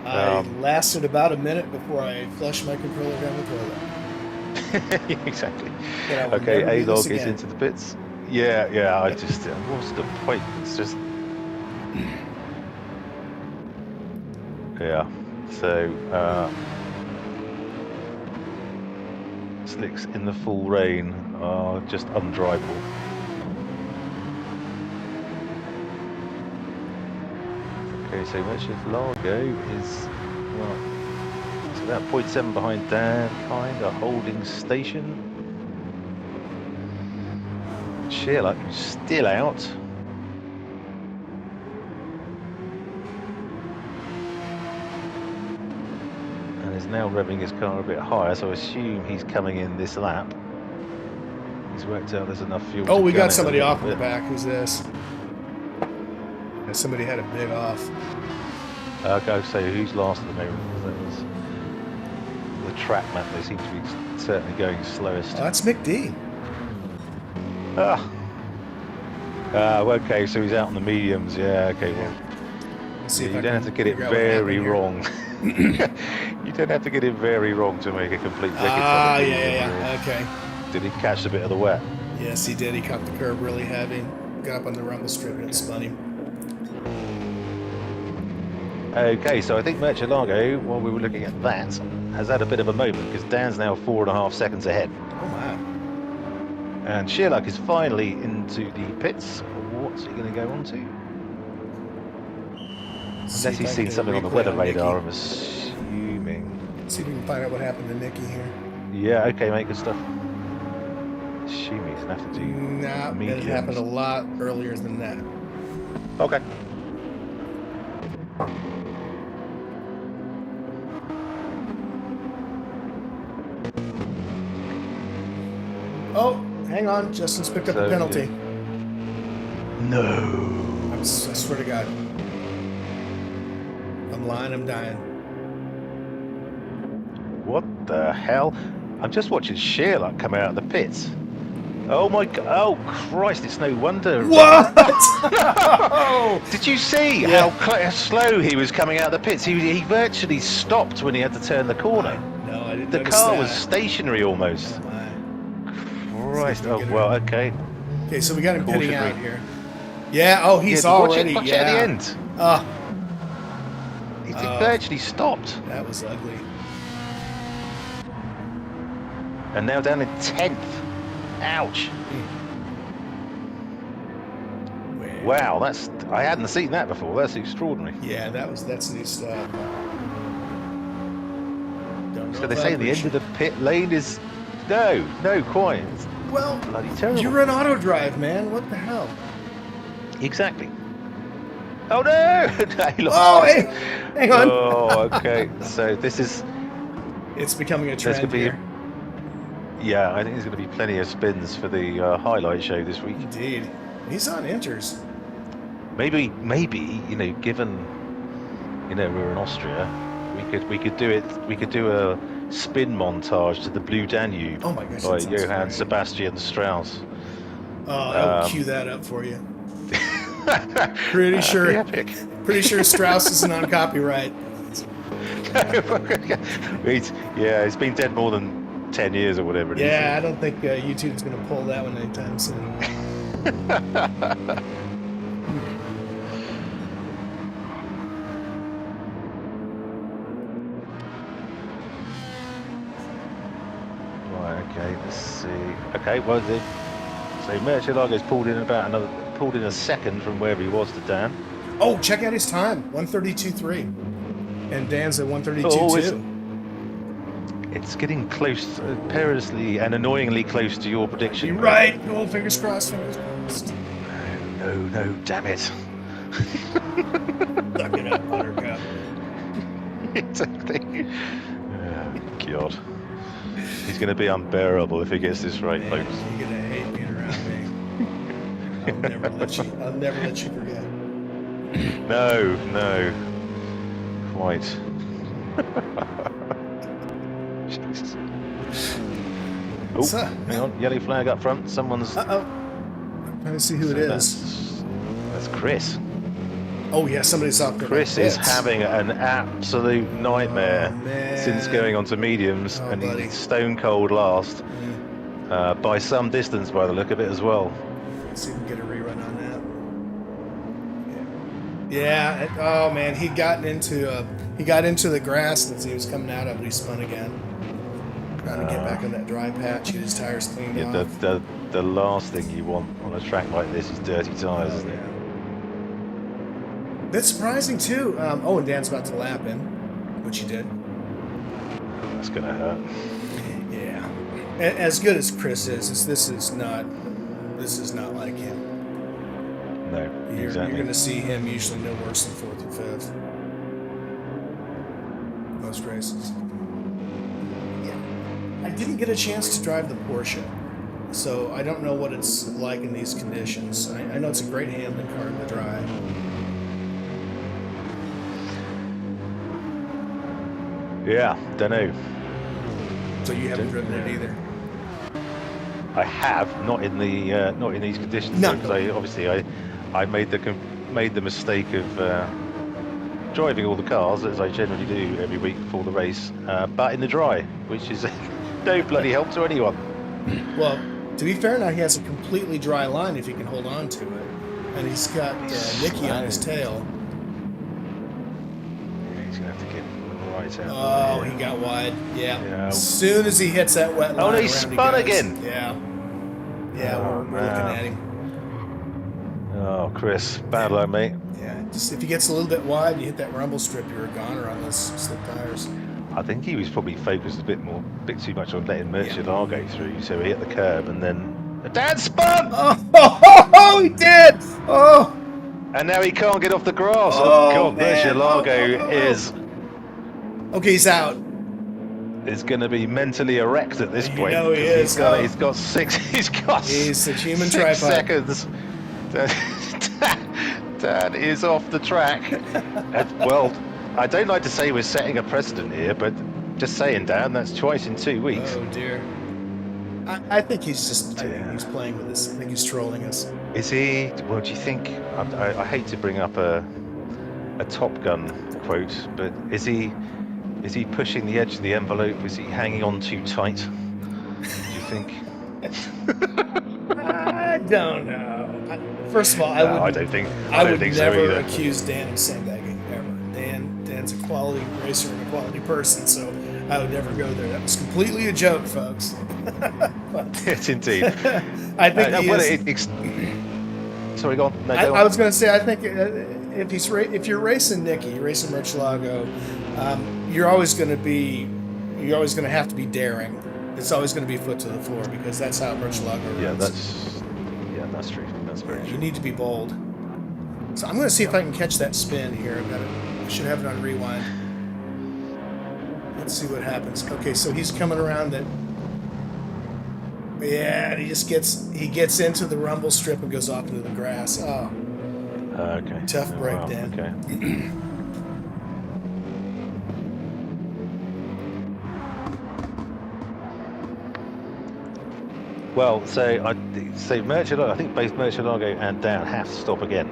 I lasted about a minute before I flushed my controller down the toilet. Exactly. Okay, A-Log is into the pits. Yeah, I just, what's the point? It's just... Yeah, so, slicks in the full rain are just undrivable. Okay, so Merchant Largo is, well, it's about 0.7 behind Dan, kind of holding station. Sherlock still out. And is now revving his car a bit higher, so I assume he's coming in this lap. He's worked out there's enough fuel. Oh, we got somebody off in the back. Who's this? Yeah, somebody had a big off. Okay, so who's last at the moment? That was the track map. They seem to be certainly going slowest. Oh, that's Mick D. Okay, so he's out on the mediums. Yeah, okay, well, you don't have to get it very wrong. You don't have to get it very wrong to make a complete wreckage. Yeah, okay. Did he catch a bit of the wet? Yes, he did. He caught the curb really heavy. Got up on the rumble strip and it spun him. Okay, so I think Merchant-Largo, while we were looking at that, has had a bit of a moment because Dan's now 4.5 seconds ahead. Oh, wow. And Sherlock is finally into the pits. What's he going to go on to? Unless he's seen something on the weather radar, I'm assuming. See if we can find out what happened to Nicky here. Yeah, okay, mate, good stuff. Assuming he's going to have to do mediums. It happened a lot earlier than that. Okay. Oh, hang on. Justin's picked up a penalty. No. I swear to God. I'm lying, I'm dying. What the hell? I'm just watching Sherlock come out of the pits. Oh my God! Oh Christ! It's no wonder. What? No! Did you see how slow he was coming out of the pits? He virtually stopped when he had to turn the corner. No, I didn't. The car was stationary almost. Christ! Oh well, okay. Okay, so we got him pitting out here. Yeah. Oh, he's already. Watch it at the end. He virtually stopped. That was ugly. And now down in 10th. Ouch. Wow, I hadn't seen that before. That's extraordinary. Yeah, that's new stuff. So they say the end of the pit lane is No, quite. It's Well, bloody terrible. you're in auto drive, man. What the hell? Exactly. Oh no! He lost Oh, it. hey, hang on. Oh, okay. So this is. It's becoming a There's trend gonna be. here. Yeah, I think there's going to be plenty of spins for the highlight show this week. Indeed. He's on inters. Maybe, given, we're in Austria, we could do it. We could do a spin montage to the Blue Danube Oh my gosh, by that sounds Johann great. Sebastian Strauss. I'll cue that up for you. Pretty sure. Epic. Pretty sure Strauss isn't on copyright. It's been dead more than 10 years or whatever it is. Yeah, I don't think YouTube's going to pull that one anytime soon. Right, okay, let's see. Okay, well, so Murcielago's pulled in a second from wherever he was to Dan. Oh, check out his time, 132.3. And Dan's at 132.2. It's getting close, perilously and annoyingly close to your prediction. You're right. Oh, fingers crossed, fingers crossed. No, damn it. Suck it up, Buttercup. Exactly. God. He's going to be unbearable if he gets this right, Man, folks. you're going to hate being around me. I'll never let you forget. No. Quite. Jesus. Oh, hang on. Yellow flag up front. Someone's... Uh-oh. Trying to see who it is. That's Chris. Oh, yeah, somebody's up there. Chris is having an absolute nightmare since going on to mediums, and buddy. he's stone cold last by some distance by the look of it as well. Let's see if we can get a rerun on that. Yeah. Oh man, he got into the grass as he was coming out of it. He spun again, trying to get back on that dry patch, get his tires cleaned off. The last thing you want on a track like this is dirty tires, isn't it? That's surprising too. And Dan's about to lap in, which he did. That's gonna hurt. Yeah. As good as Chris is, this is not like him. No, You're exactly. going to see him usually no worse than 4th or 5th. Most races. Yeah. I didn't get a chance to drive the Porsche, so I don't know what it's like in these conditions. I know it's a great handling car to drive. Yeah, don't know. So you haven't driven it either? I have, not in these conditions. No. Because I made the mistake of driving all the cars as I generally do every week before the race, but in the dry, which is no bloody help to anyone. Well, to be fair, now he has a completely dry line if he can hold on to it, and he's got Nicky on his tail. He's gonna have to get right out. Oh, he got wide. Yeah. Yeah. As soon as he hits that wet line, Oh, no, he around spun goes. again. Yeah. Yeah, Oh, we're looking no. at him. Oh, Chris, bad luck, mate. Yeah, just if he gets a little bit wide and you hit that rumble strip, you're a goner on those slip tires. I think he was probably focused a bit too much on letting Murcielago go through, so he hit the curb and then Dad spun! Oh, he did! Oh! And now he can't get off the grass. Oh, God, man. Murcielago is Okay, he's out. going to be mentally erect at this point. know he is. He's got six. He's got He's a human 6 tripod. seconds. Dad is off the track. Well, I don't like to say we're setting a precedent here, but just saying, Dan, that's twice in 2 weeks. Oh, dear. I think he's just, I think he's playing with us. I think he's trolling us. Is he? Well, do you think? I hate to bring up a Top Gun quote, but is he pushing the edge of the envelope? Is he hanging on too tight? Do you think? I don't know. First of all, I I don't think so never either. accuse Dan of sandbagging ever. Dan's a quality racer and a quality person, so I would never go there. That was completely a joke, folks. Yes, indeed. I think he well, is. Sorry, go on. No, go I on. was going to say, I think if you're racing Nicky, you're racing Murcielago, you're always going to have to be daring, It's always going to be foot to the floor because that's how Murcielago runs. That's true. That's very true. You need to be bold. So I'm going to see if I can catch that spin here. I should have it on rewind. Let's see what happens. Okay, so he's coming around that. Yeah, and he gets into the rumble strip and goes off into the grass. Oh. Okay. Tough break, wow. Dan. Okay. Well, so Murcielago, I think both Murcielago and Dan have to stop again.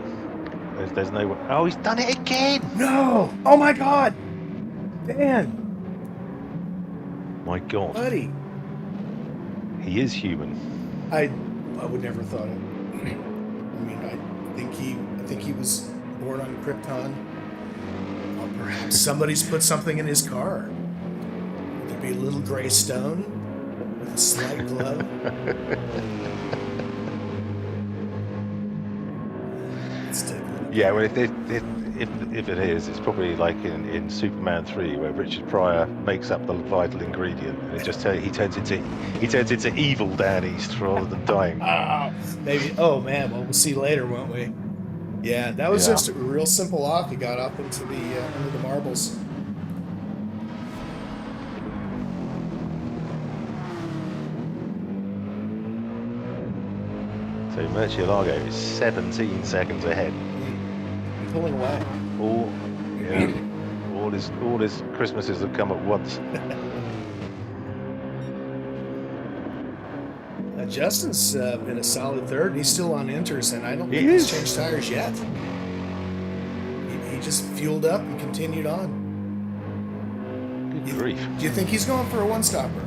There's no way. Oh, he's done it again! No! Oh my God! Dan! My God. Buddy. He is human. I would never have thought it. I mean, I think he was born on Krypton. Or perhaps somebody's put something in his car. Would there be a little gray stone with a slight glow? Yeah, well, if it is, it's probably like in Superman 3, where Richard Pryor makes up the vital ingredient, and he turns into evil Dan East rather than dying. Maybe. Oh man, well, we'll see later, won't we? Yeah, that was just a real simple off. He got up into the marbles. So Murcielago is 17 seconds ahead. Pulling away. All his Christmases have come at once. Justin's been a solid third. He's still on inters, and I don't think he's changed tires yet. He just fueled up and continued on. Good grief. Do you think he's going for a one-stopper?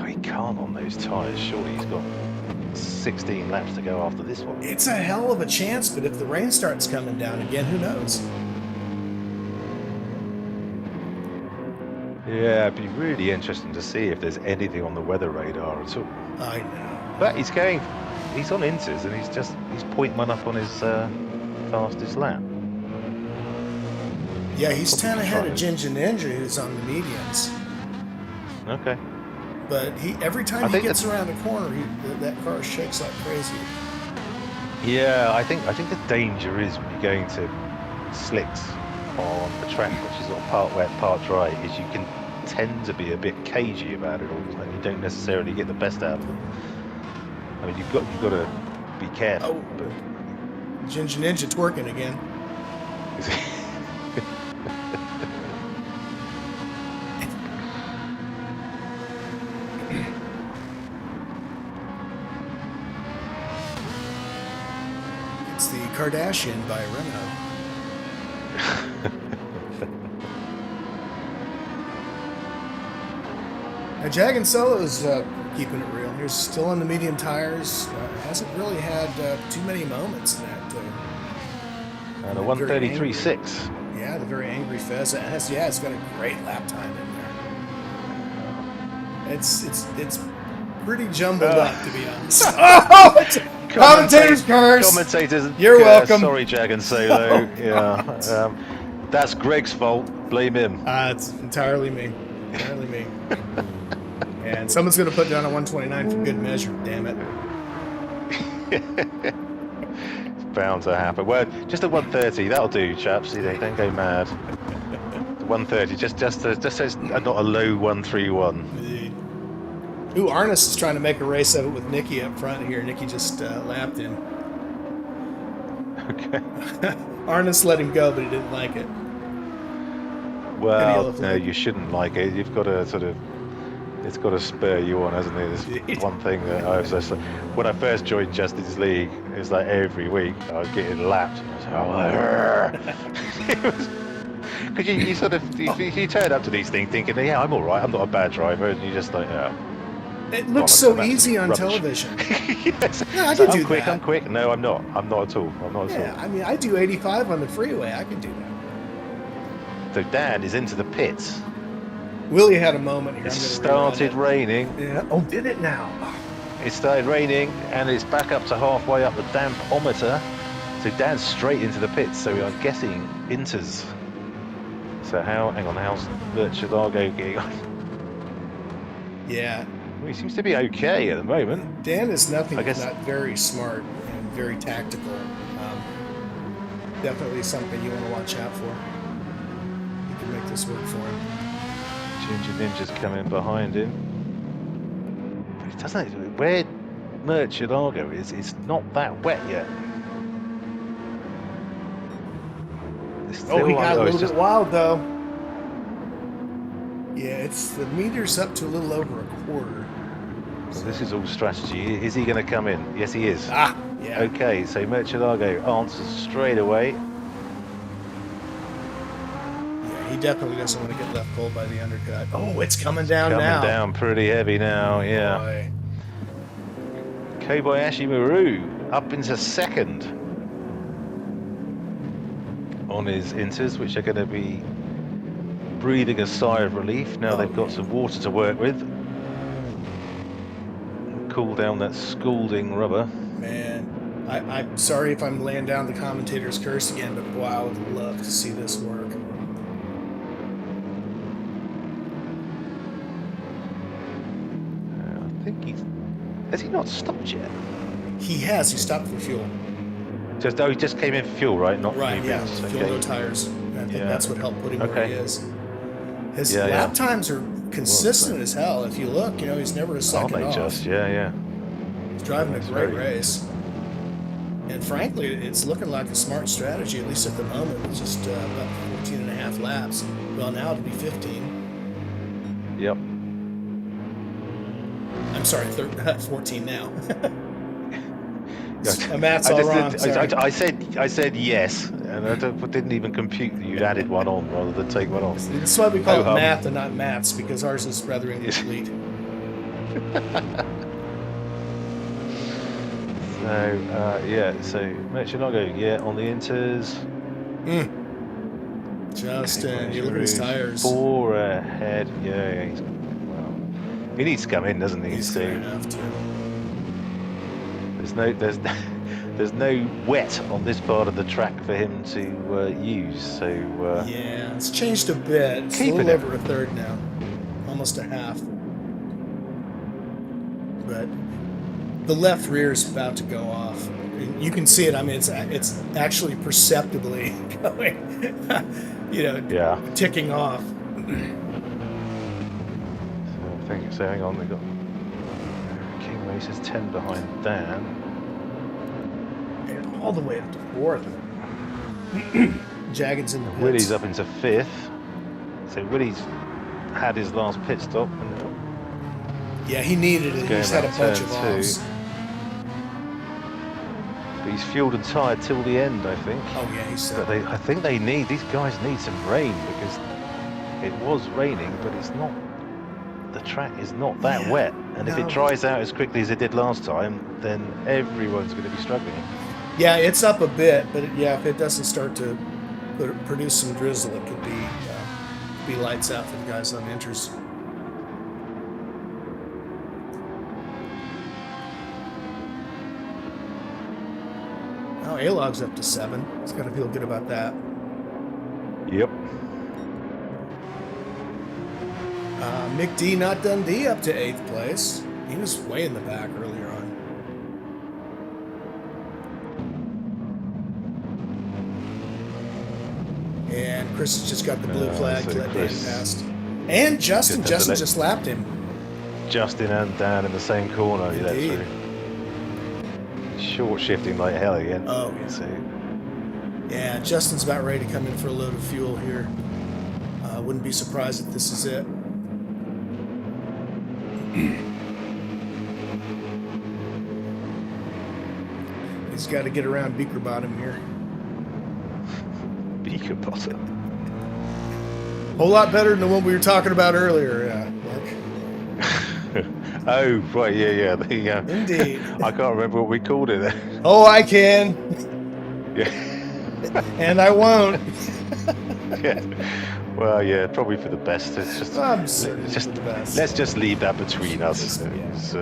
He can't on those tires. Surely he's got 16 laps to go after this one. It's a hell of a chance, but if the rain starts coming down again, who knows? Yeah, it'd be really interesting to see if there's anything on the weather radar at all. I know. But he's on inters, and he's 0.1 up on his fastest lap. Yeah, he's 10 ahead of Gr3-100, who's on the mediums. Okay. But every time he gets around the corner, that car shakes like crazy. Yeah, I think the danger is when you're going to slicks on a track which is sort of part wet, part dry, is you can tend to be a bit cagey about it all, and you don't necessarily get the best out of them. I mean, you've got to be careful. Oh, but Gr3-100 twerking again. It's the Kardashian by Renault. Now, Jag and Solo's keeping it real. He's still on the medium tires. Hasn't really had too many moments in that. And a 133.6. Yeah, the very angry Fez. It's got a great lap time in there. It's pretty jumbled up, to be honest. Commentators curse. Commentators. You're welcome. Sorry, Jag and Solo. Yeah, that's Greg's fault. Blame him. It's entirely me. Entirely me. And someone's going to put down a 129 for good measure. Damn it. It's bound to happen. Well, just at 130, that'll do, chaps. They don't go mad. 130, just says not a low 131. Indeed. Ooh, Arnis is trying to make a race of it with Nicky up front here. Nicky just lapped him. Okay. Arnis let him go, but he didn't like it. Well, no, you shouldn't like it. You've got to sort of, it's got to spur you on, hasn't it? It's one thing that I was just like, when I first joined Justice League, it was like every week I was getting lapped. I was like, because you sort of, you turn up to these things thinking, yeah, I'm all right, I'm not a bad driver, and you just like, yeah. It looks so easy on television. Yes. No, I can do quick, that. I'm quick. No, I'm not. I'm not at all. I'm not at all. I mean, I do 85 on the freeway. I can do that. So Dan is into the pits. Willie had a moment here. It started raining. Yeah. Oh, did it now? It started raining, and it's back up to halfway up the damp-ometer. So Dan's straight into the pits. So I'm guessing inters. So hang on, how's Murcielago getting on? Yeah, Well, he seems to be okay at the moment. Dan is nothing I if guess- not very smart and very tactical. Definitely something you want to watch out for. You can make this work for him. Ginger Ninja's coming behind him. But it doesn't. Where Murcielago is, it's not that wet yet. It's Oh, he still got a little it's bit just- wild though. Yeah, it's the meter's up to a little over a quarter. So this is all strategy. Is he going to come in? Yes, he is. Ah, yeah. Okay, so Murcielago answers straight away. Yeah, he definitely doesn't want to get left cold by the undercut. Oh, it's coming down Coming now. down pretty heavy now, yeah. Boy. Kobayashi Maru up into second on his inters, which are going to be breathing a sigh of relief. Now they've got some water to work with. Cool down that scalding rubber. Man, I'm sorry if I'm laying down the commentator's curse again, but boy, I would love to see this work. I think has he not stopped yet? He has. He stopped for fuel. He just came in for fuel, right? Not Right, new yeah. bits, Fuel, okay. no tires. And I think Yeah. that's what helped put him where Okay. he is. His Yeah, lap yeah. times are consistent as hell. If you look, you know, he's never a Aren't second they off. just? Yeah. He's driving a That's great very- race. And frankly, it's looking like a smart strategy, at least at the moment. It's just about 14 and a half laps. Well, now it'll be 15. Yep. I'm sorry, 14 now. Yeah. Math's all wrong. Sorry. I said yes, and I didn't even compute that you'd added one on rather than take one off. That's why we call it Ho-hum. math and not maths, because ours is rather incomplete. So yeah, so Murcielago, yeah, on the inters. Justin, you look at his tires. 4 ahead. Yeah. Well, he needs to come in, doesn't he? He's So fair enough too. there's no wet on this part of the track for him to use. So Yeah, it's changed a bit. It's a Keeping little it. over a third now, almost a half. But the left rear is about to go off. You can see it. I mean, it's actually perceptibly going, yeah. ticking off. So I think so. Hang on, we got King Races 10 behind Dan. And all the way up to fourth. Jagged's in the pits. Willie's up into 5th. So Willie's had his last pit stop. And Yeah, he needed it. going He's had a around bunch turn of two. offs. But he's fueled and tired till the end, I think. Oh yeah, he's But I think these guys need some rain because it was raining, but it's not. The track is not that Yeah, wet, and if no. it dries out as quickly as it did last time, then everyone's going to be struggling. Yeah, it's up a bit, but if it doesn't start to produce some drizzle, it could be lights out for the guys on inters. Oh, A-Log's up to 7. He's got to feel good about that. Yep. Mick D, not Dundee, up to 8th place. He was way in the back earlier on. And Chris has just got the blue flag so to let Dan Chris past. And Justin. just had to Justin let- just lapped him. Justin and Dan in the same corner. Yeah, that's Indeed. true. Short shifting like hell again. Oh, yeah. So, Yeah, Justin's about ready to come in for a load of fuel here. Wouldn't be surprised if this is it. He's got to get around Beaker Bottom here. Beaker bottom. Whole lot better than the one we were talking about earlier, Mark. Oh, right, yeah. Indeed. I can't remember what we called it. Oh, I can, Yeah. and I won't. Yeah. Well, yeah, probably for the best. It's just, I'm certain it's just for the best. let's just leave that between us. Yeah, It's,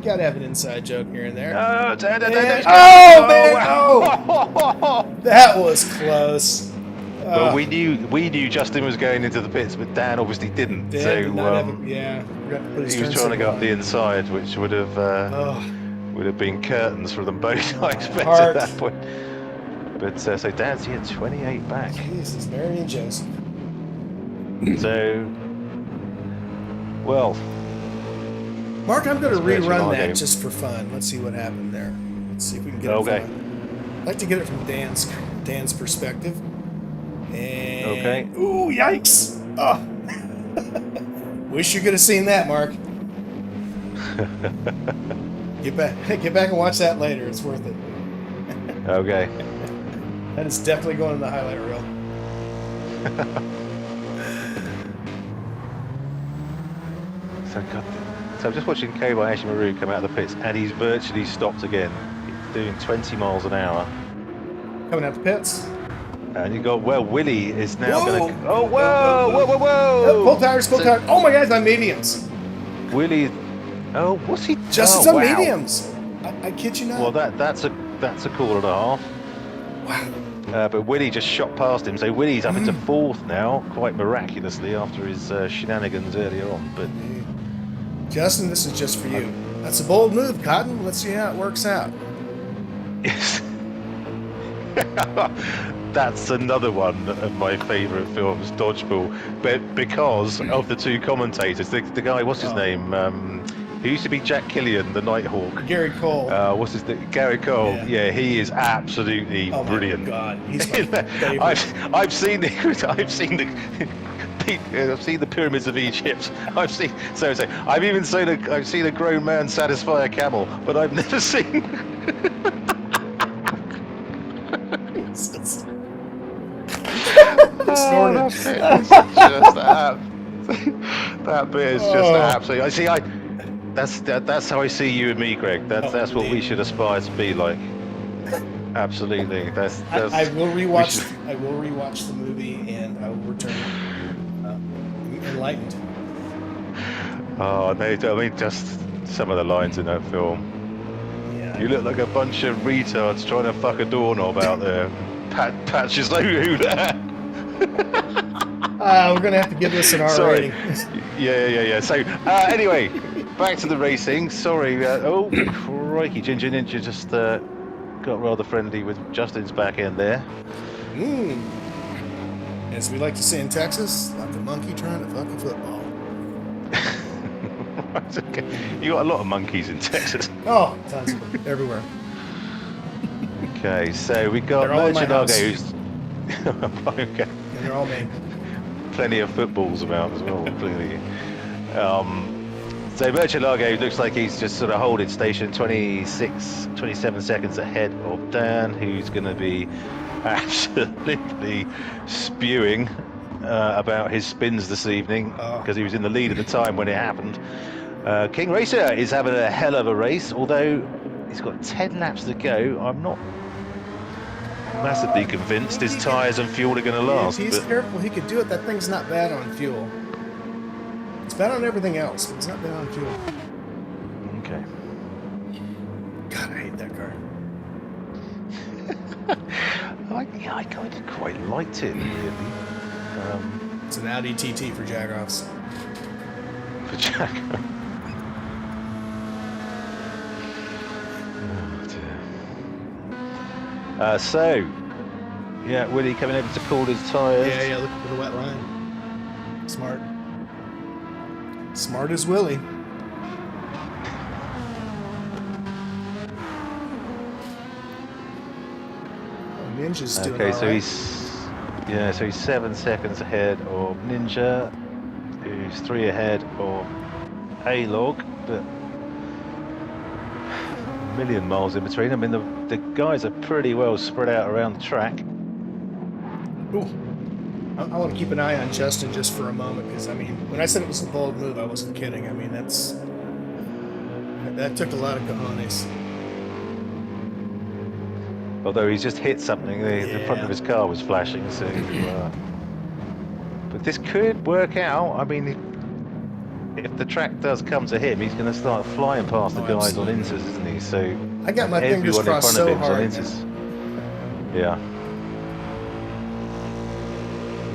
gotta have an inside joke here and there. Oh, Oh, man! Oh, that was close. Well, we knew Justin was going into the pits, but Dan obviously didn't. Dan so did not have put his he was turn trying to go signal up the on. inside, which would have been curtains for them both. I expect heart. at that point. But so Dan's here 28 back. Jesus, Mary and Joseph. So, well, Mark, I'm going to rerun that game. just for fun. Let's see what happened there. Let's see if we can get it. Okay. I'd like to get it from Dan's perspective. And, okay. Ooh, yikes! Oh. Wish you could have seen that, Mark. Get back and watch that later. It's worth it. Okay. That is definitely going in the highlight reel. So I'm just watching Kobayashi Maru come out of the pits, and he's virtually stopped again. He's doing 20 miles an hour. Coming out the pits. And you got, well, Willie is now going to... Oh, whoa! Full tires, full tires. Oh my God, it's on mediums. Willie... Oh, what's he... Justin's on mediums. I kid you not. Well, that's a call and a half. Wow. But Willie just shot past him, so Willie's up into fourth now, quite miraculously after his shenanigans earlier on. But Justin, this is just for you. That's a bold move, Cotton. Let's see how it works out. Yes. That's another one of my favourite films, Dodgeball. But because of the two commentators, the guy, what's his name? Who used to be Jack Killian, the Nighthawk. Gary Cole. What's his name? Gary Cole. Yeah, he is absolutely brilliant. Oh my God, he's my favorite. I've seen the pyramids of Egypt. I've seen I've seen a grown man satisfy a camel, but I've never seen. That bit is just absolutely. That's how I see you and me, Greg. That's what we should aspire to be like. Absolutely. I will rewatch the movie, and I will return enlightened. Oh, no, I mean, just some of the lines in that film. Yeah. You look like a bunch of retards trying to fuck a doorknob out there. Patches like who there. We're gonna have to give this an R rating. Yeah. So anyway, back to the racing. Sorry. Oh crikey, Ginger Ninja just got rather friendly with Justin's back end there. As we like to say in Texas, like a monkey trying to fuck a football. Okay. You got a lot of monkeys in Texas. Oh, tons of them everywhere. Okay, so we got Merchanago, who's okay. And they're all made. Plenty of footballs about as well, clearly. So Merchanago looks like he's just sort of holding station 27 seconds ahead of Dan, who's going to be absolutely spewing about his spins this evening because he was in the lead at the time when it happened. King Racer is having a hell of a race, although he's got 10 laps to go. I'm not massively convinced his tyres and fuel are going to last. If he's careful, he could do it. That thing's not bad on fuel. It's bad on everything else, but it's not bad on fuel. Okay. God, I hate that car. I kind of quite liked it, really. It's an Audi TT for Jagoffs. For Jagoff. So, yeah, Willie coming over to cool his tyres. Yeah, looking for the wet line. Smart. Smart as Willie. Ninja's doing okay, so right. he's 7 seconds ahead of Ninja, who's 3 ahead of A-Log, but a million miles in between. I mean, the guys are pretty well spread out around the track. Ooh. I want to keep an eye on Justin just for a moment, because, I mean, when I said it was a bold move, I wasn't kidding. I mean, that took a lot of cojones. Although he's just hit something, the front of his car was flashing, so... but this could work out. I mean, if the track does come to him, he's going to start flying past the guys on Inters, isn't he? So I got my fingers crossed so hard. Yeah.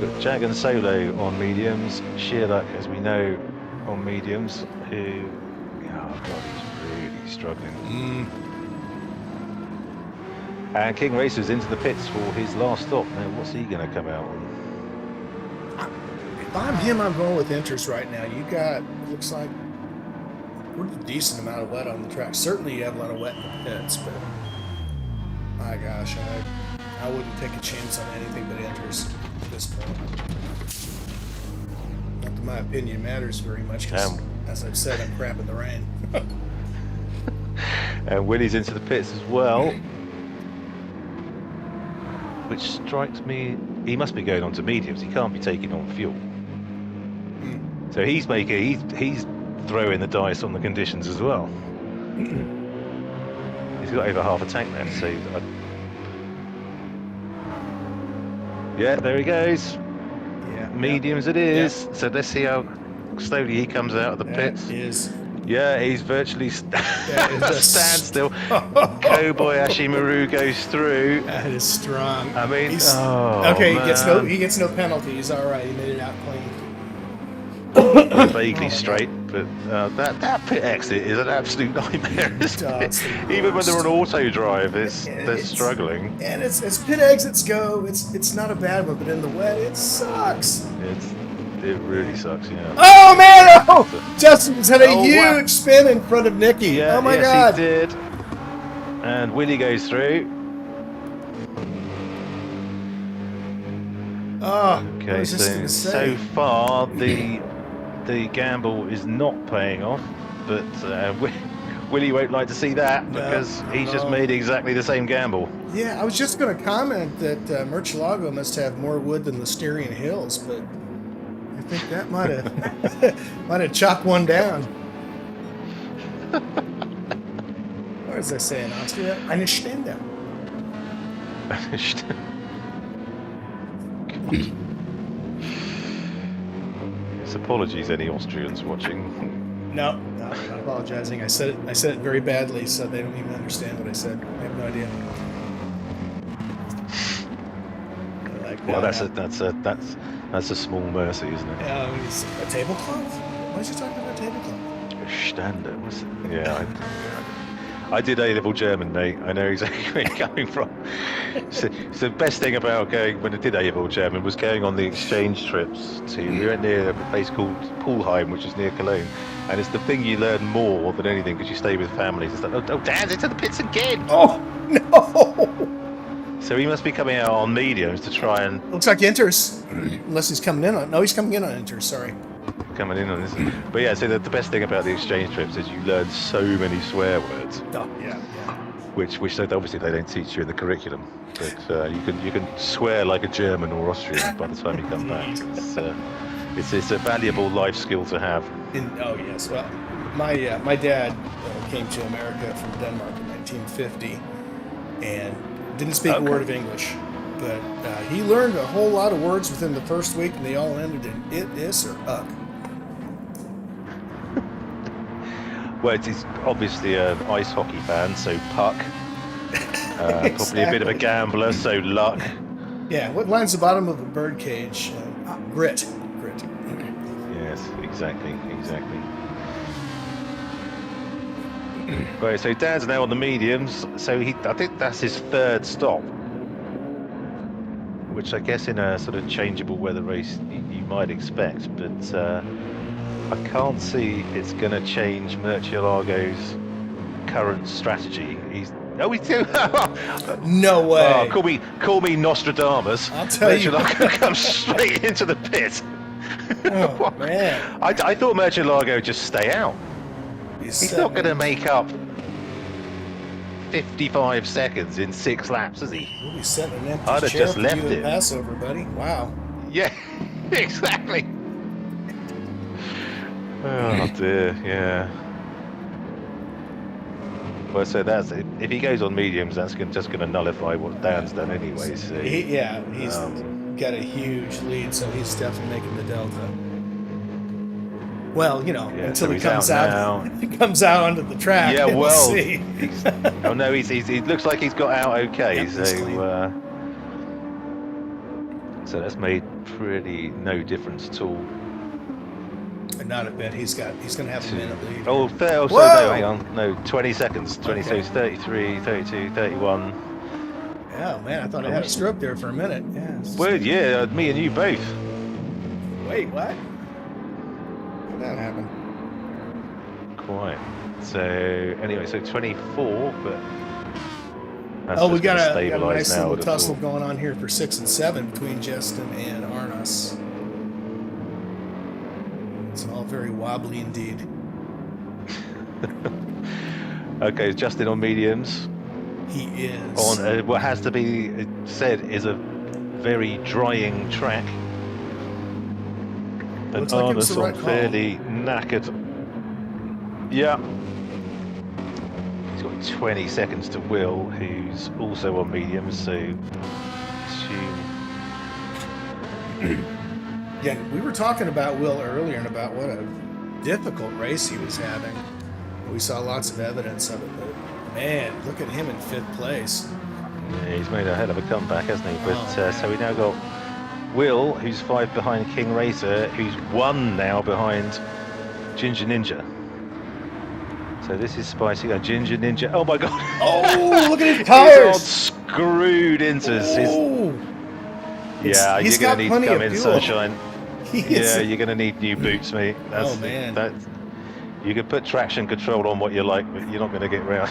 We've got Jag and Solo on mediums, Sheerluck, as we know, on mediums, who, oh god, he's really struggling. And King Racer's into the pits for his last stop. Now, what's he going to come out on? If I'm him, I'm going with Inters right now. You got, looks like, a pretty decent amount of wet on the track. Certainly you have a lot of wet in the pits, but my gosh, I wouldn't take a chance on anything but Inters at this point. Not that my opinion matters very much, because, as I've said, I'm crap in the rain. And Willie's into the pits as well. Which strikes me, he must be going on to mediums. He can't be taking on fuel. So he's throwing the dice on the conditions as well. He's got over half a tank left, so yeah, there he goes. Yeah, mediums it is. So let's see how slowly he comes out of the pits. Yeah, he's virtually standstill. Kobayashi Maru goes through. That is strong. I mean, okay, man. he gets no penalty. He's all right. He made it out clean. Vaguely straight, but that pit exit is an absolute nightmare, isn't it? Even when they're on auto drive, they're struggling. And as pit exits go, it's not a bad one, but in the wet, it sucks. It really sucks, yeah. Oh man! Oh, Justin's had a huge spin in front of Nicky. Yeah, oh my god! He did. And Willie goes through. Oh, okay. So far the gamble is not paying off, but Willie won't like to see that because he's just made exactly the same gamble. Yeah, I was just going to comment that Murcielago must have more wood than the Styrian Hills, but I think that might have chopped one down. Or as they say in Austria, eine Stände. It's apologies, any Austrians watching. No, not apologizing. I said it very badly, so they don't even understand what I said. I have no idea. Well, that's a small mercy, isn't it? A tablecloth? Why is he talking about tablecloth? Standard. Yeah, I did A-level German, mate. I know exactly where you're coming from. So the best thing about going, when I did A-level German, was going on the exchange trips we went near a place called Poolheim, which is near Cologne. And it's the thing you learn more than anything because you stay with families. It's like, oh, Dan's into the pits again! Oh, no! So he must be coming out on mediums to try and... Looks like Inters. Unless he's coming in on... No, he's coming in on Inters, sorry. Coming in on this. But yeah, so the best thing about the exchange trips is you learn so many swear words. Oh, yeah. Which obviously they don't teach you in the curriculum. But you can swear like a German or Austrian by the time you come back. It's a valuable life skill to have. Oh yes, well, my dad came to America from Denmark in 1950 and didn't speak a word of English, but he learned a whole lot of words within the first week, and they all ended in it, is, or uck. Well, he's obviously an ice hockey fan, so puck. Exactly. Probably a bit of a gambler, so luck. Yeah, what line's the bottom of a bird cage? Grit. Yes, exactly. Right, so Dan's now on the mediums, so I think that's his third stop. Which I guess in a sort of changeable weather race you might expect, but I can't see it's going to change Murcielago's current strategy. He's doing. No way. Oh, call me Nostradamus. I'll tell you. Murcielago comes straight into the pit. Oh man! I thought Murcielago would just stay out. He's not going to make up 55 seconds in 6 laps, is he? We'll be setting an empty I'd have chair just for left you it. at Passover, buddy. Wow. Yeah, exactly. Oh dear, yeah. Well, so that's it. If he goes on mediums, that's just going to nullify what Dan's done anyway. So He's got a huge lead, so he's definitely making the delta. Well, until so he comes out. He comes out onto the track. Yeah, we'll well, see. he looks like he's got out okay. Yeah, so that's made pretty no difference at all. And not a bit. He's going to have a minute lead. Oh, Whoa! no, hang on. No, 20 seconds. 20, Okay. so it's 33, 32, 31. Yeah, man, I thought I had a stroke there for a minute. Yeah. Well, yeah, me and you both. Wait, what? How did that happen? Quite. So, anyway, so 24, but... That's We got a stabilize nice now, little tussle going on here for 6 and 7 between Justin and Arnas. It's all very wobbly indeed. Okay, Justin on mediums. He is. On what has to be said is a very drying track. And Looks like it was Arnas the right on call. fairly knackered. Yeah. He's got 20 seconds to Will, who's also on mediums, so assume. Yeah, we were talking about Will earlier and about what a difficult race he was having. We saw lots of evidence of it, but man, look at him in 5th place. Yeah, he's made a hell of a comeback, hasn't he? But Oh, so we now got Will, who's 5 behind King Racer, who's 1 now behind Ginger Ninja. So this is spicy. Ginger Ninja. Oh my God! Oh, look at his His tires! old screwed into his. Oh, Yeah, he's you're got going to need plenty to come of in, fuel. sunshine. he is. Yeah, you're going to need new boots, mate. Oh, man. You can put traction control on what you like, but you're not going to get round.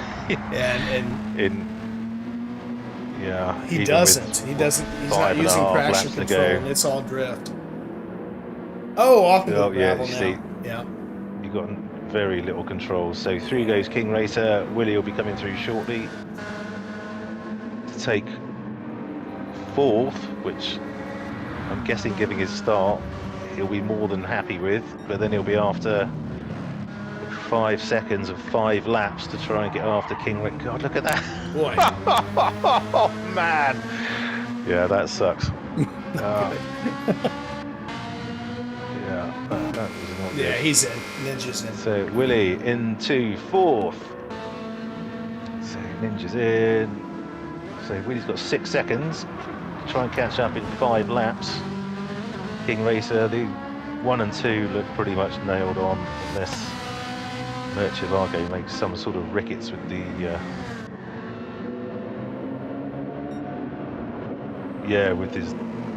Yeah. He even doesn't. with He doesn't. He's not 5.5 using traction laps to control. go. And it's all drift. Oh, off the Oh, yeah, gravel you now. see. Yeah. You've got very little control. So 3 goes King Racer. Willie will be coming through shortly to take 4th, which I'm guessing, giving his start, he'll be more than happy with. But then he'll be after 5 seconds of 5 laps to try and get after King Racer. God, look at that! Boy. Oh man! Yeah, that sucks. Yeah, that was not Yeah, good. he's in. Ninja's in. So Willie into 4th. So Ninja's in. So Willie's got 6 seconds to try and catch up in 5 laps. King Racer, the 1 and 2 look pretty much nailed on, unless Merchivargo makes some sort of rickets with the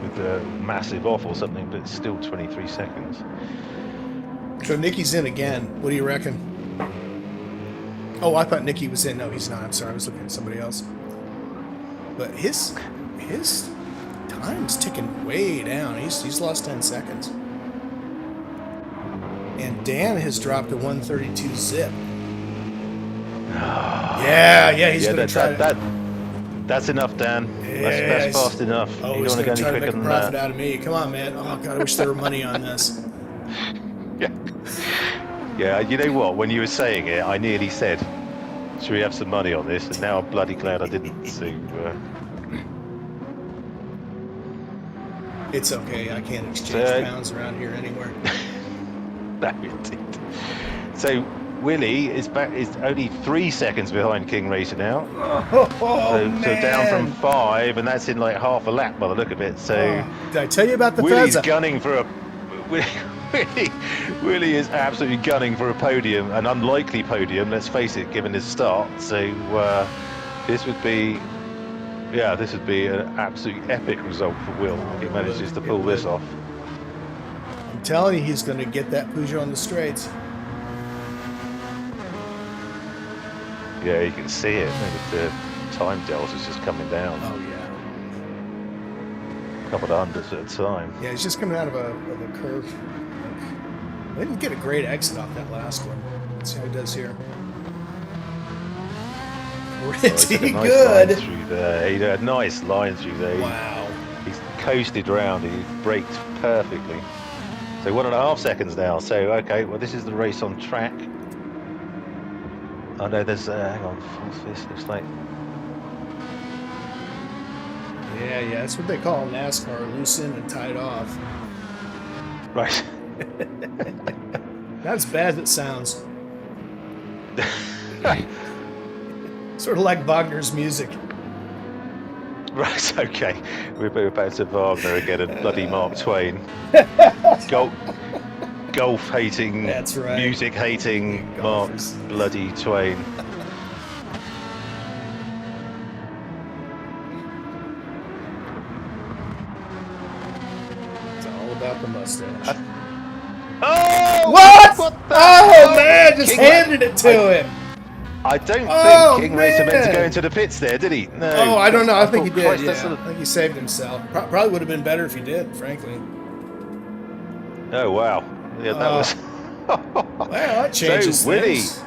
with the massive off or something, but it's still 23 seconds. So Nicky's in again. What do you reckon? Oh, I thought Nicky was in. No, he's not. I'm sorry. I was looking at somebody else. But his time's ticking way down. He's lost 10 seconds. And Dan has dropped to 132 zip. Yeah, he's going to try That's enough, Dan. That's fast enough. Oh, You he's don't going want to to try to go any make quicker a than profit that. out of me. Come on, man. Oh, God, I wish there were money on this. Yeah, you know what? When you were saying it, I nearly said, should we have some money on this? And now I'm bloody glad I didn't. So, It's okay. I can't exchange pounds around here anywhere. no, indeed. So Willie is only 3 seconds behind King Racer now. So down from 5, and that's in like half a lap by the look of it. So did I tell you about the Willie's Fezza? gunning for a Willie is absolutely gunning for a podium, an unlikely podium, let's face it, given his start. So this would be an absolute epic result for Will if he manages to pull this off. I'm telling you, he's going to get that Peugeot on the straights. Yeah, you can see it. Maybe the time delta's just coming down. Oh, yeah. A couple of hundreds at a time. Yeah, he's just coming out of a curve. They didn't get a great exit off that last one. Let's see how he does here. Pretty Nice good. line through there. He had a nice line through there. Wow. He's coasted round. He braked perfectly. So 1.5 seconds now. So okay, well this is the race on track. Oh no, there's hang on, this looks like. Yeah, that's what they call NASCAR, loose in and tied off. Right. Not as bad as it sounds. Sort of like Wagner's music. Right, okay. We're back to Wagner again and bloody Mark Twain. Golf hating, That's right. music hating Mark Golfers. bloody Twain. It's all about the mustache. Oh! What? the Oh man, just King handed it to him. I don't Oh, think King Racer meant to man. go into the pits there, did he? No. Oh, I don't know. I think he thought, did. Christ, Yeah, that's I think he saved himself. Probably would have been better if he did, frankly. Oh wow. Yeah, that was. Well, that changes So Willie, things.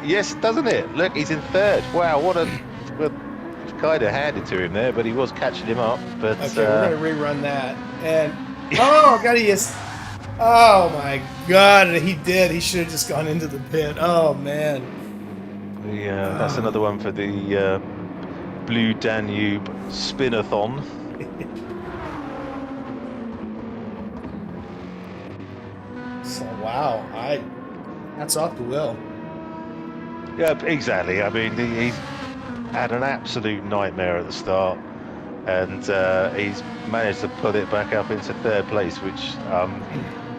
yes, doesn't it? Look, he's in third. Wow, what kind of handed to him there, but he was catching him up. But Okay, we're gonna rerun that. And oh, God, he is. Oh my God, he did. He should have just gone into the pit. Oh man. Yeah, that's another one for the Blue Danube Spinathon. So wow, that's off the Will. Yeah, exactly. I mean, he's had an absolute nightmare at the start, and he's managed to put it back up into third place, which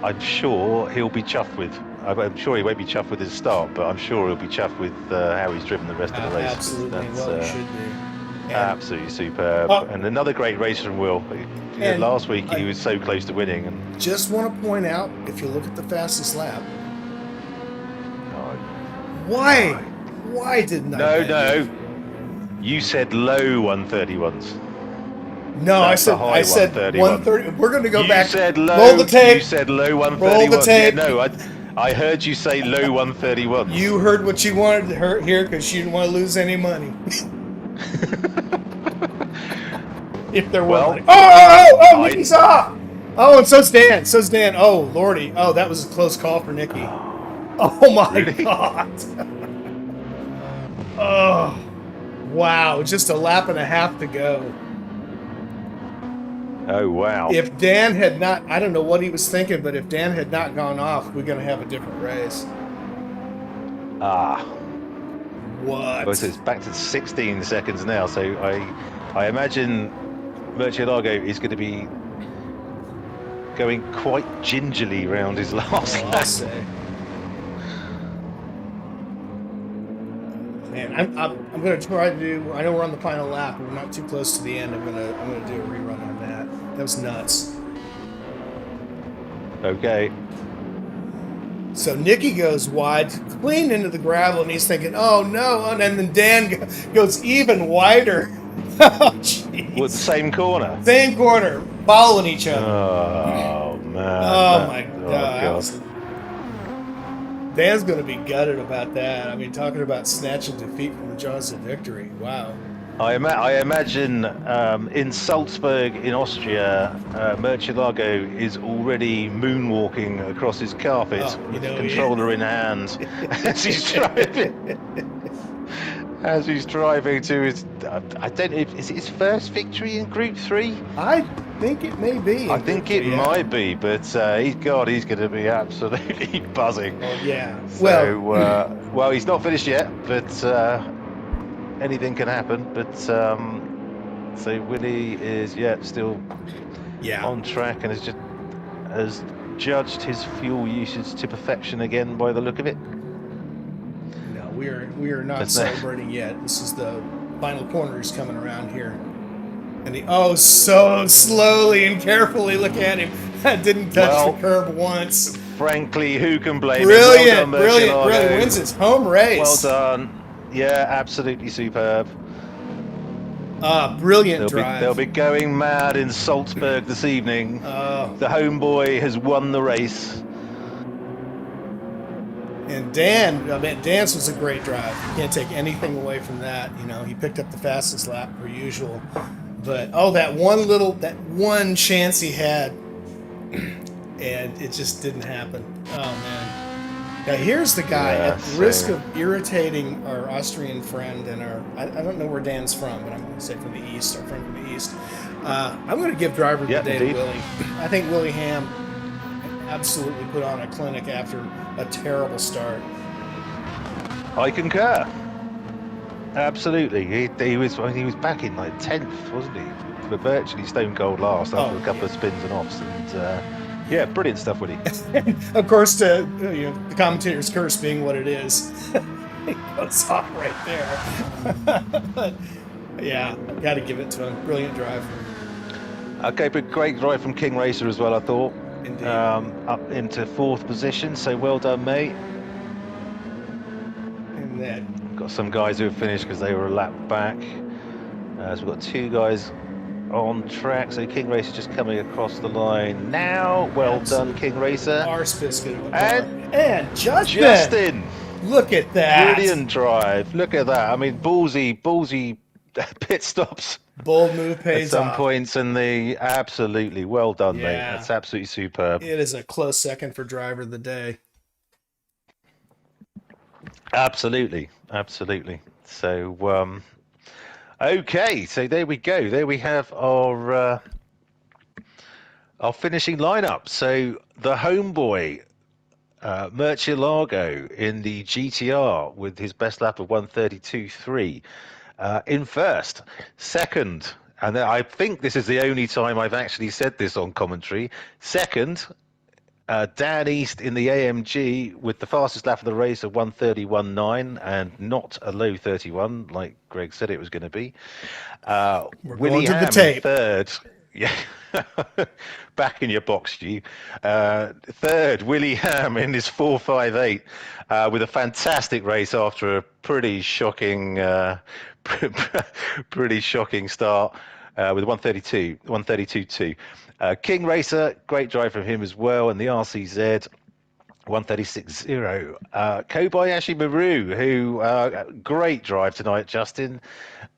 I'm sure he'll be chuffed with. I'm sure he won't be chuffed with his start, but I'm sure he'll be chuffed with how he's driven the rest of the race. Absolutely, well, he should be. And Absolutely superb. And another great race from Will. And Last week he was so close to winning. And just want to point out, if you look at the fastest lap, why didn't I? No. You said low 131s. No, I said 130. We're going to go back. Said low, roll the tape. You said low 131s. Roll the tape. Yeah, no, I heard you say low 131s. You heard what you wanted to hear because you didn't want to lose any money. If there were money. Oh, Nicky's off. Oh, and so's Dan. Oh, Lordy. Oh, that was a close call for Nicky. Oh, my Really? God. Oh, wow. Just a lap and a half to go. Oh, wow. If Dan had not, I don't know what he was thinking, but if Dan had not gone off, we're going to have a different race. What? Well, so it's back to 16 seconds now, so I imagine Murcielago is going to be going quite gingerly round his last I'll lap. say. Man, I'm going to try to do. I know we're on the final lap, but we're not too close to the end. I'm going to do a rerun on that. That was nuts. Okay. So Nicky goes wide, clean into the gravel, and he's thinking, "Oh no!" And then Dan goes even wider. Oh jeez. Well, the same corner. Same corner, following each other. Oh man. Oh my God. God. Dan's going to be gutted about that. I mean, talking about snatching defeat from the jaws of victory. Wow. I imagine in Salzburg, in Austria, Murcielago is already moonwalking across his carpet with the controller in hand as he's driving. As he's driving to his, I don't know, is it his first victory in Group 3? I think it may be. I think it might be, but he's going to be absolutely buzzing. Oh, yeah. So, well, he's not finished yet, but anything can happen. But so Willie is still on track and has judged his fuel usage to perfection again by the look of it. No, we are not celebrating yet. This is the final corner. He's coming around here, and so slowly and carefully. Look at him. Didn't touch the curb once. Frankly, who can blame him? Brilliant. Wins his home race. Well done. Yeah, absolutely superb. Brilliant drive. They'll be going mad in Salzburg this evening. The homeboy has won the race. And Dan's was a great drive. You can't take anything away from that. You know, he picked up the fastest lap per usual. But that one chance he had, and it just didn't happen. Oh man. Now here's the guy at the risk of irritating our Austrian friend and I don't know where Dan's from, but I'm going to say from the east, our friend from the east. I'm going to give driver of the day to Willie. I think Willie Ham absolutely put on a clinic after a terrible start. I concur. Absolutely. He was back in like 10th, wasn't he? But virtually stone cold last after a couple of spins and offs. And yeah, brilliant stuff, Willie. Of course, the commentator's curse being what it is, he goes off right there. But yeah, got to give it to him. Brilliant drive. Okay, but great drive from King Racer as well, I thought. Indeed. Up into 4th position, so well done, mate. And that. Got some guys who have finished because they were a lap back. So we've got 2 guys on track. So King Racer just coming across the line now. Well done, King Racer. Arse biscuit of a car. And Justin! Look at that. Brilliant drive. Look at that. I mean, ballsy pit stops. Bold move pays at some off. points in the absolutely well done, mate. That's absolutely superb. It is a close second for driver of the day. Absolutely. So okay, so there we go. There we have our finishing lineup. So the homeboy Murcielago in the GTR with his best lap of 1:32.3 in first. Second, and I think this is the only time I've actually said this on commentary, second, Dan East in the AMG with the fastest lap of the race of 1:31.9 and not a low 31 like Greg said it was going to be. Willie Ham in third. Yeah, back in your box, G. Third, Willie Ham in his 4.58 with a fantastic race after a pretty shocking start with 132.2. King Racer, great drive from him as well, and the RCZ 136.0. Kobayashi Maru, who great drive tonight, Justin.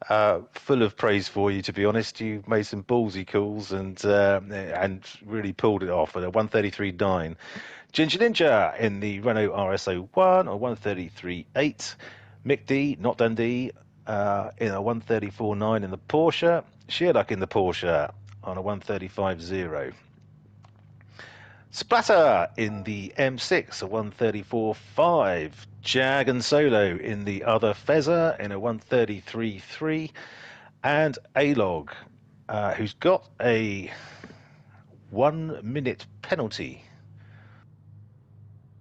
Full of praise for you, to be honest. You made some ballsy calls and really pulled it off at a 133.9. Ginger Ninja in the Renault RS01 or 133.8. Mick D, not Dundee, in a 134.9 in the Porsche. Sheerluck in the Porsche on a 135.0. Splatter in the M6, a 134.5. Jag and Solo in the other Fezzer in a 133.3. And Alog, who's got a 1 minute penalty,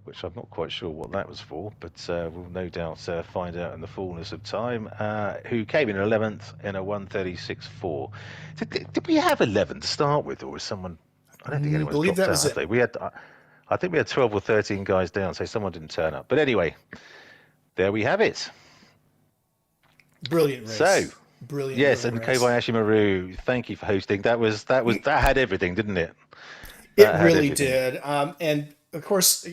which I'm not quite sure what that was for, but we'll no doubt find out in the fullness of time, who came in 11th in a 136.4. Did we have 11 to start with, or was someone... I don't think anyone's dropped out, have they? I think we had 12 or 13 guys down, so someone didn't turn up. But anyway, there we have it. Brilliant race. So, brilliant. Yes, and race. Kobayashi Maru, thank you for hosting. That had everything, didn't it? It really did. And of course,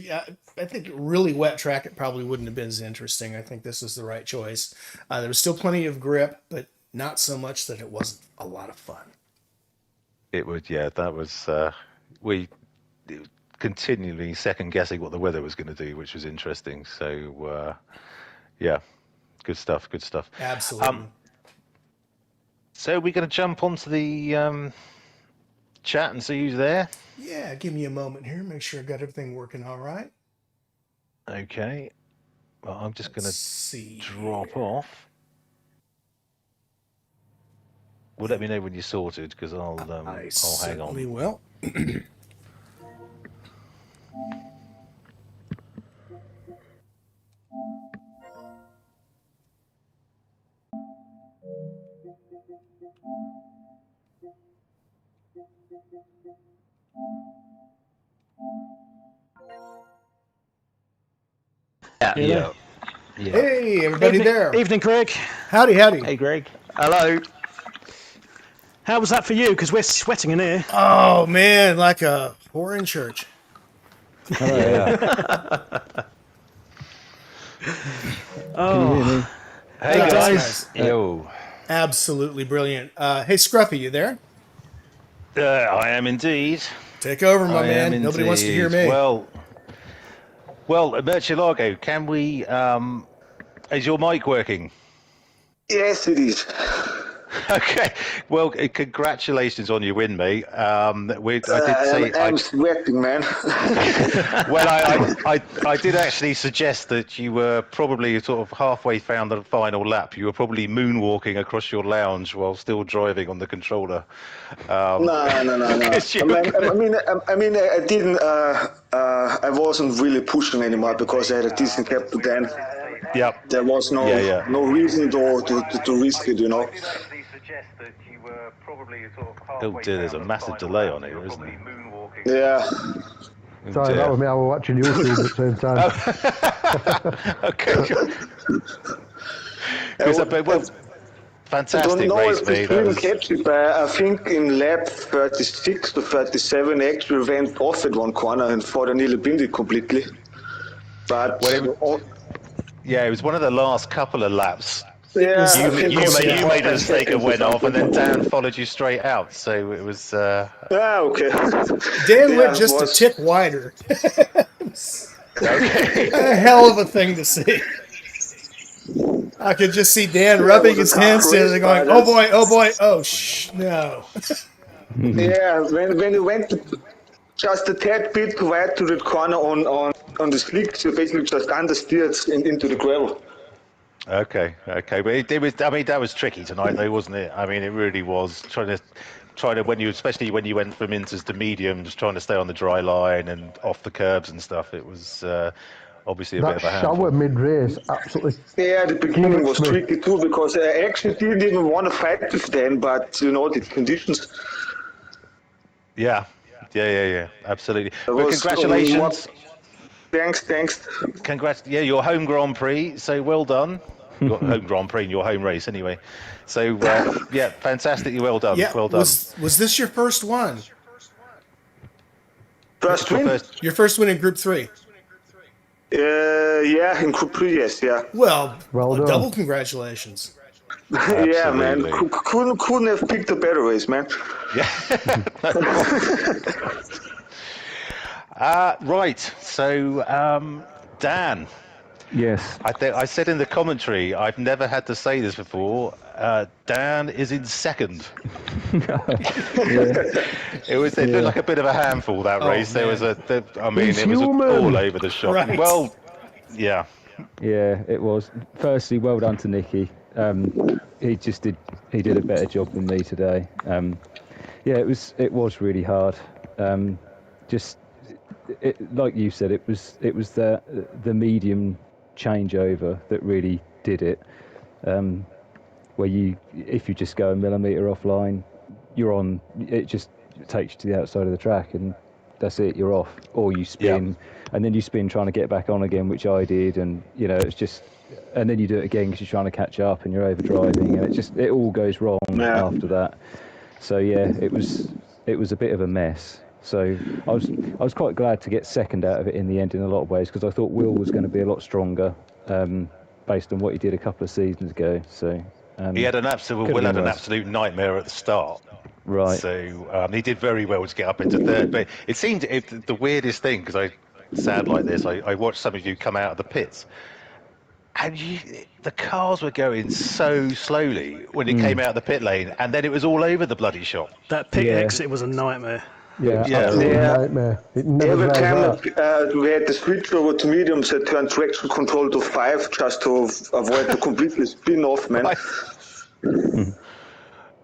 I think really wet track, it probably wouldn't have been as interesting. I think this was the right choice. There was still plenty of grip, but not so much that it wasn't a lot of fun. It would, yeah. That was we continually second guessing what the weather was going to do, which was interesting. So yeah, good stuff. Absolutely. So we're going to jump onto the chat and see who's there. Yeah, give me a moment here. Make sure I got everything working all right. Okay. Well, I'm just going to drop off. Well, let me know when you're sorted, because I'll hang on. Certainly will. Yeah. Hey, everybody there. Evening, Greg. Howdy. Hey, Greg. Hello. How was that for you? Because we're sweating in here. Oh, man, like a whore in church. Yeah. Oh. Hey, guys. Yo. Absolutely brilliant. Hey, Scruffy, you there? I am indeed. Take over, my man. Nobody wants to hear me. Well, Murcielago, can we... is your mic working? Yes, it is. Okay, well, congratulations on your win, mate. I did say I'm sweating, man. well, I did actually suggest that you were probably sort of halfway down the final lap. You were probably moonwalking across your lounge while still driving on the controller. No. 'Cause you I were mean, gonna- I didn't. I wasn't really pushing anymore because I had a decent capital then. Yep. There was Yeah. no reason to risk it, you know. Oh dear, there's a massive delay on here, isn't there? Yeah. Oh, Sorry, that dear. was me. I was watching YouTube at the same time. Okay. Well, I don't fantastic know race, if the mate. That stream was. catch it, but I think in lap 36 to 37, I actually went off at one corner and thought I nearly binned it completely. But Yeah, it was one of the last couple of laps. It was. yeah, I You think you it was made like you made a 10 mistake and seconds or went off, and then something. Dan followed you straight out. So it was. Okay. Dan Yeah, went it just a was. tick wider. Okay. A hell of a thing to see. I could just see Dan rubbing it was his a tough hands together race, going, but oh boy, oh boy, oh shh, no. Yeah, when you went just a tad bit wide to the corner on the slicks, you basically just understeered into the gravel. Okay, but it was. I mean, that was tricky tonight, though, wasn't it? I mean, it really was trying to especially when you went from inters to mediums, trying to stay on the dry line and off the curbs and stuff. It was obviously a bit That of a shower handful. mid-race absolutely Yeah, the beginning was flummoxed me. tricky too because I actually didn't even want to fight with Dan, but you know the conditions. Yeah, absolutely. I But was congratulations, thanks. congrats. Yeah, your home Grand Prix. So well done. Your home Grand Prix, your home race, anyway. So yeah, fantastically well done. Yeah, Well done. was this your first one? First Your win? first. Your first win in Group 3? Yeah, in Gr3, yes, yeah. Well, Well done. double congratulations. Yeah, man. Absolutely. Couldn't have picked a better race, man. Yeah. Right. So, Dan, Yes. I think I said in the commentary, I've never had to say this before. Dan is in second. It looked like a bit of a handful that Oh, race. There man. was I mean, He's it was human. all over the shop. Right. Well, yeah. Yeah, it was. Firstly, well done to Nicky. He did a better job than me today. Yeah, it was really hard. Like you said, it was the medium changeover that really did it. Where if you just go a millimetre offline, it just takes you to the outside of the track and that's it, you're off. Or you spin, and then you spin trying to get back on again, which I did, and it's just, and then you do it again because you're trying to catch up and you're overdriving, and it all goes wrong after that. So yeah, it was a bit of a mess. So I was quite glad to get second out of it in the end in a lot of ways because I thought Will was going to be a lot stronger based on what he did a couple of seasons ago. So He had an absolute. Could've Will been had an worse. absolute nightmare at the start. Right. So he did very well to get up into third. But it seemed the weirdest thing because I sad like this. I watched some of you come out of the pits, and the cars were going so slowly when you came out of the pit lane, and then it was all over the bloody shop. That pit Yeah. exit was a nightmare. Yeah, Yeah. absolute Yeah. nightmare. It never Every dries time out. we had the switch over to mediums, I turned traction control to 5 just to avoid the completely spin off, man. Right.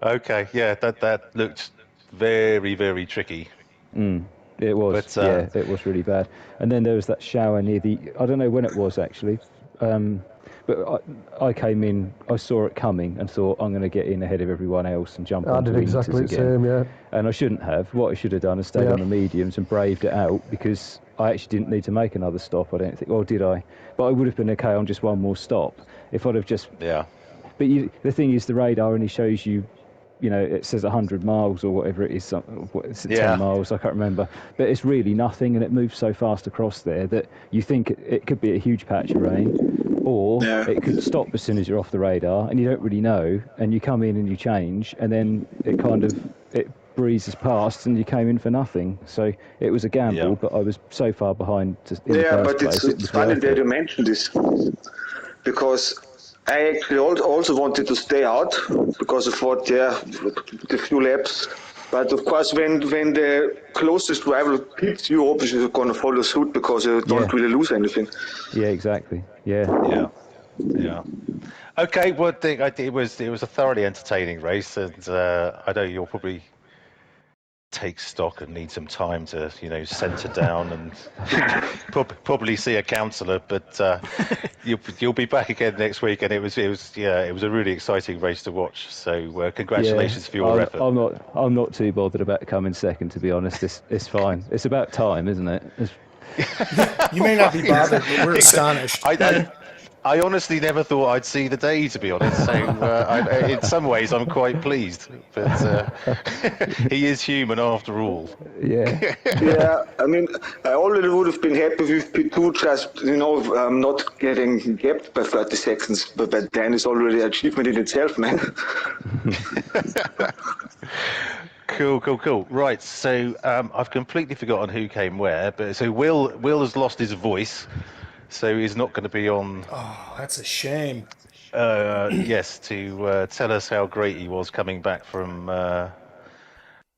Okay, yeah, that looked very, very tricky. It was, But, yeah, it was really bad. And then there was that shower near I don't know when it was actually, but I came in, I saw it coming and thought I'm going to get in ahead of everyone else and jump I onto did the exactly meters the again. same, yeah. And I shouldn't have. What I should have done is stayed Yeah. on the mediums and braved it out because I actually didn't need to make another stop, I don't think. Or did I? But I would have been okay on just one more stop if I'd have just... yeah, But the thing is, the radar only shows you, it says 100 miles or whatever it is, 10 Yeah. miles, I can't remember. But it's really nothing, and it moves so fast across there that you think it could be a huge patch of rain, or it could stop as soon as you're off the radar, and you don't really know, and you come in and you change, and then it breezes past, and you came in for nothing. So it was a gamble, Yeah. but I was so far behind in the Yeah, first but place. it's It was funny worth that it. you mentioned this because I actually also wanted to stay out because I thought, the few laps. But of course, when the closest rival pits, you obviously going to follow suit because you don't really lose anything. Yeah, exactly. Yeah. Yeah. Yeah. Okay. Well, it was a thoroughly entertaining race, and I know you'll probably take stock and need some time to centre down and probably see a counsellor, but you'll be back again next week, and it was a really exciting race to watch, so congratulations for your effort. I'm not too bothered about coming second, to be honest. It's fine. It's about time, isn't it? You may not be bothered, but we're astonished. I honestly never thought I'd see the day, to be honest. So in some ways, I'm quite pleased. But he is human after all. Yeah. Yeah, I mean, I already would have been happy with P2 just, not getting gapped by 30 seconds, but then it's already an achievement in itself, man. Cool. Right, so I've completely forgotten who came where, but so Will has lost his voice, so he's not going to be on. Oh, that's a shame. Yes, to tell us how great he was coming back from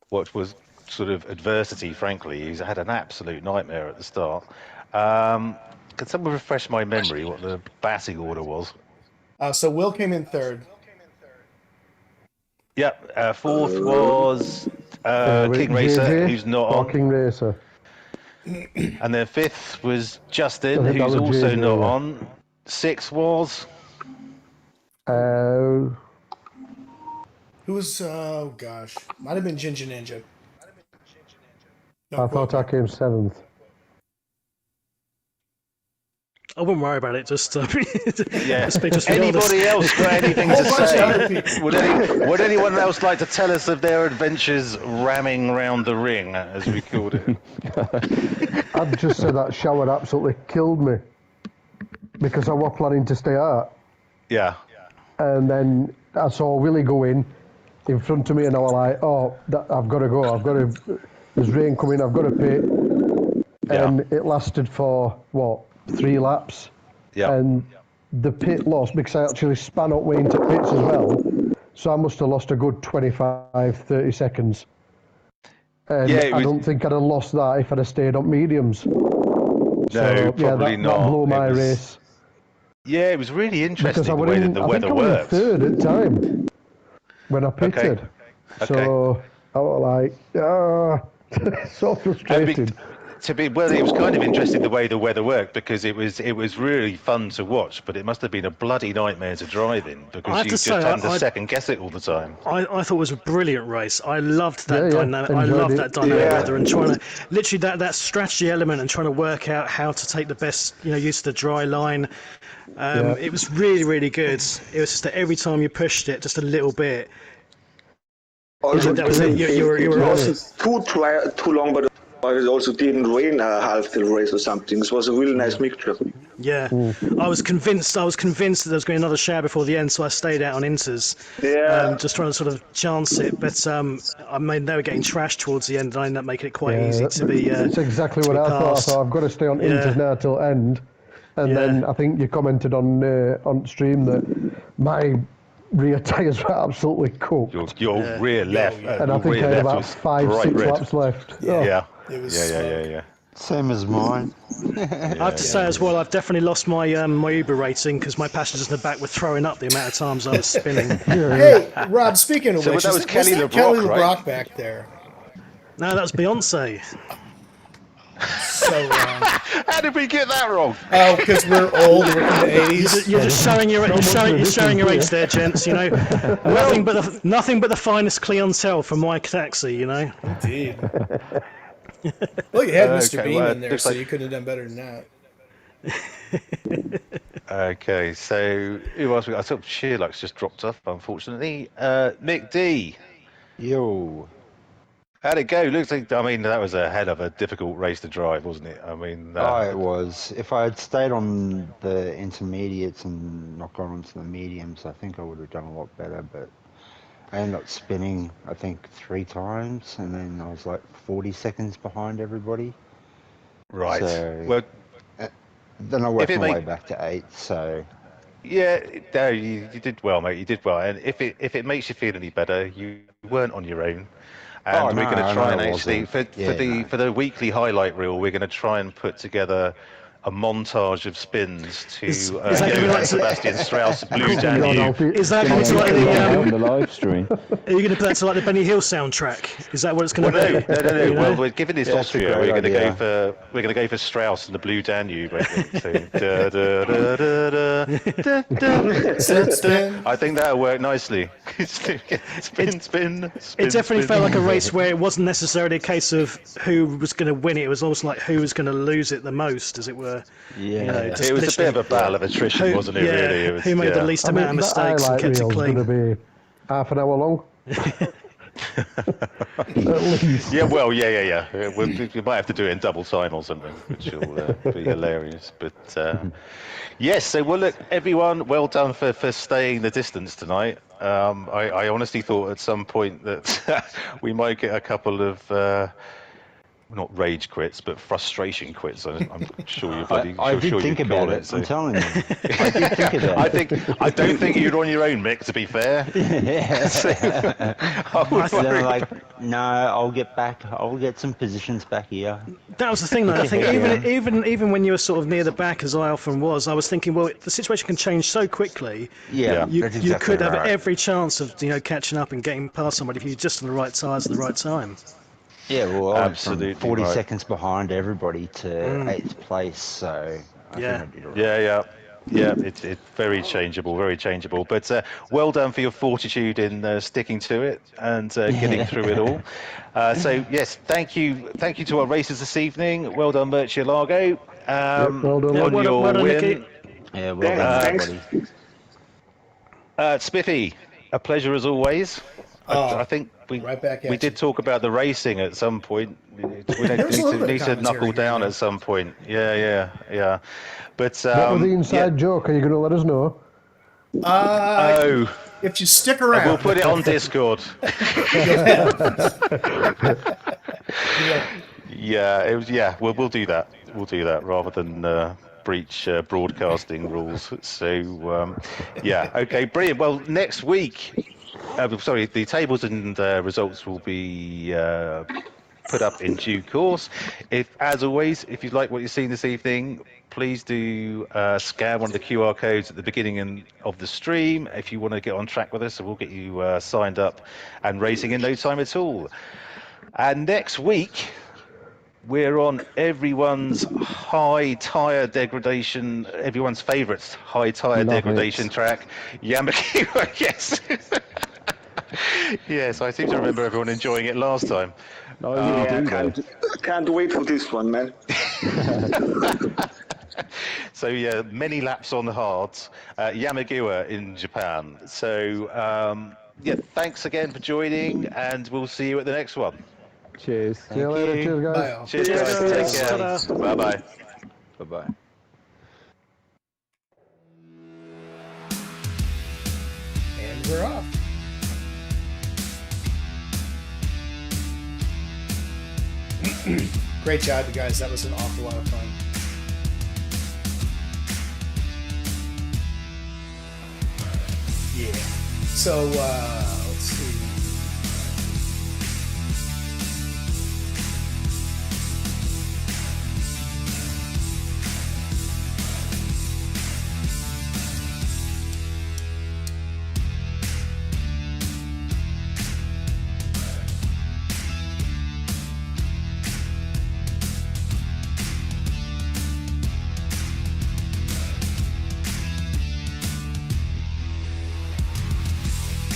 what was sort of adversity. Frankly, he's had an absolute nightmare at the start. Can someone refresh my memory what the batting order was? So Will came in third. Yep, fourth was King Racer, JJ, who's not on. King Racer. And then fifth was Justin, I think that who's was also JJ, not yeah. on. Sixth was. Who was, oh gosh, might have been Ginger Ninja. I thought I came 7th. I wouldn't worry about it. Just Yeah. just Anybody else got anything to say? Would Would anyone else like to tell us of their adventures ramming round the ring, as we called it? I'd just say that shower absolutely killed me because I was planning to stay out. Yeah. And then I saw Willie go in front of me, and I was like, "Oh, I've got to go. There's rain coming. I've got to pit." And it lasted for 3 laps. Yeah. And the pit loss, because I actually span up way into pits as well, so I must have lost a good 25-30 seconds. And I don't think I'd have lost that if I'd have stayed on mediums. No, so, probably that not. blew my race. Yeah, it was really interesting the Because way that the weather worked. I think I was in 3rd at the time when I pitted. Okay. So I was like, so frustrated. It was kind of interesting the way the weather worked, because it was really fun to watch, but it must have been a bloody nightmare to drive in, because you just had to second guess it all the time. I thought it was a brilliant race. I loved that dynamic. I Enjoyed loved it. that dynamic weather, and trying to literally that strategy element and trying to work out how to take the best use of the dry line. It was really, really good. It was just that every time you pushed it just a little bit. Also, that was it. You were also too long, but it also didn't rain half the race or something. It was a really nice mixture. Yeah, I was convinced that there was going to be another shower before the end, so I stayed out on inters. Just trying to sort of chance it, but I mean they were getting trashed towards the end, and I ended up making it quite easy to be. That's exactly what I thought. I thought I've got to stay on inters now till end, and then I think you commented on stream that my rear tyres were absolutely cooked. Your rear left, and I think I had about 5-6 laps left. Yeah. Yeah. Same as mine. I have to say as well, I've definitely lost my my Uber rating because my passengers in the back were throwing up the amount of times I was spinning. Hey, Rob, speaking of which, that was Kelly LeBrock, right? back there? No, that was Beyonce. So wrong. How did we get that wrong? Oh, because we're old, we're from the 80s. You're just showing your age there, gents. Nothing but the finest clientele from my taxi. Indeed. Well, you had Mr. Bean in there, so like... you couldn't have done better than that. Okay, so who else we got? I thought Sheerluck's just dropped off, unfortunately. Mick D. Yo. How'd it go? Looks like, that was a hell of a difficult race to drive, wasn't it? It was. If I had stayed on the intermediates and not gone onto the mediums, I think I would have done a lot better, but I ended up spinning, I think, 3 times, and then I was like 40 seconds behind everybody. Right. So, well, then I worked my way back to 8th, so Yeah, no, you did well, mate. You did well. And if it makes you feel any better, you weren't on your own. And Oh no, we're going to I try know and it actually wasn't. Yeah, no. for the weekly highlight reel, we're going to try and put together a montage of spins to Is that going to be like? Johann Sebastian Strauss' Blue Oh God, Danube. Is that And going to then be like put that out on the? the live stream. Are you going to put that to like the Benny Hill soundtrack? Is that what it's going Well, to be? no. You Well, know? we're given this Yeah, that's a Austria. great idea. We're going to go for Strauss and the Blue Danube. I think. So, da, da, da, da, da, da, Spin, spin. I think that'll work nicely. spin. It definitely spin. felt like a race where it wasn't necessarily a case of who was going to win it. It was almost like who was going to lose it the most, as it were. Yeah. You know, just It was a bit of literally a battle of attrition, who, wasn't it? yeah, Really, it was, who made the least I amount mean, of that mistakes and highlight kept it reel's going to clean. be half an hour long. At least. Yeah, well, yeah. We might have to do it in double time or something, which will be hilarious. But yes, so well, look, everyone, well done for staying the distance tonight. I honestly thought at some point that we might get a couple of not rage quits, but frustration quits. I'm sure you bloody. I did sure think you'd call about it. so. I'm telling you, I did think about I don't think you're on your own, Mick. To be fair. I would Then worry I'm like, no, I'll get back. I'll get some positions back here. That was the thing, though. I think even when you were sort of near the back, as I often was, I was thinking, well, the situation can change so quickly. Yeah, You that's you exactly could have right. every chance of catching up and getting past somebody if you're just on the right tyres at the right time. Yeah, well, I went Absolutely from 40 right. seconds behind everybody to eighth place, so I Yeah. think I did it right. Yeah. It's very changeable, very changeable. But well done for your fortitude in sticking to it and getting through it all. So yes, thank you to our racers this evening. Well done, Murcielago, well done. Yeah, on well your done, win. Nicky. Yeah, well done, Thanks. everybody. Spiffy, a pleasure as always. I think right back at we did you. talk about the racing at some point. We need There was a little bit of need to knuckle commentary down here, at some point. Yeah. But What was the inside joke? Are you going to let us know? If you stick around, we'll put it on Discord. We'll do that. We'll do that rather than breach broadcasting rules. So okay, brilliant. Well, next week. The tables and results will be put up in due course. As always, if you like what you've seen this evening, please do scan one of the QR codes at the beginning of the stream if you want to get on track with us, so we'll get you signed up and racing in no time at all. And next week, we're on everyone's high tyre degradation, everyone's favourite high tyre degradation track, Yamakiwa. Yes. Yes, I seem to remember everyone enjoying it last time. Can't wait for this one, man. So many laps on the hards, Yamagiwa in Japan. So thanks again for joining, and we'll see you at the next one. Cheers. See you later. Cheers, guys. Bye, all. Cheers, guys. Take care. Ta-da. Bye-bye. Bye-bye. And we're off. Great job, you guys. That was an awful lot of fun. Yeah. So,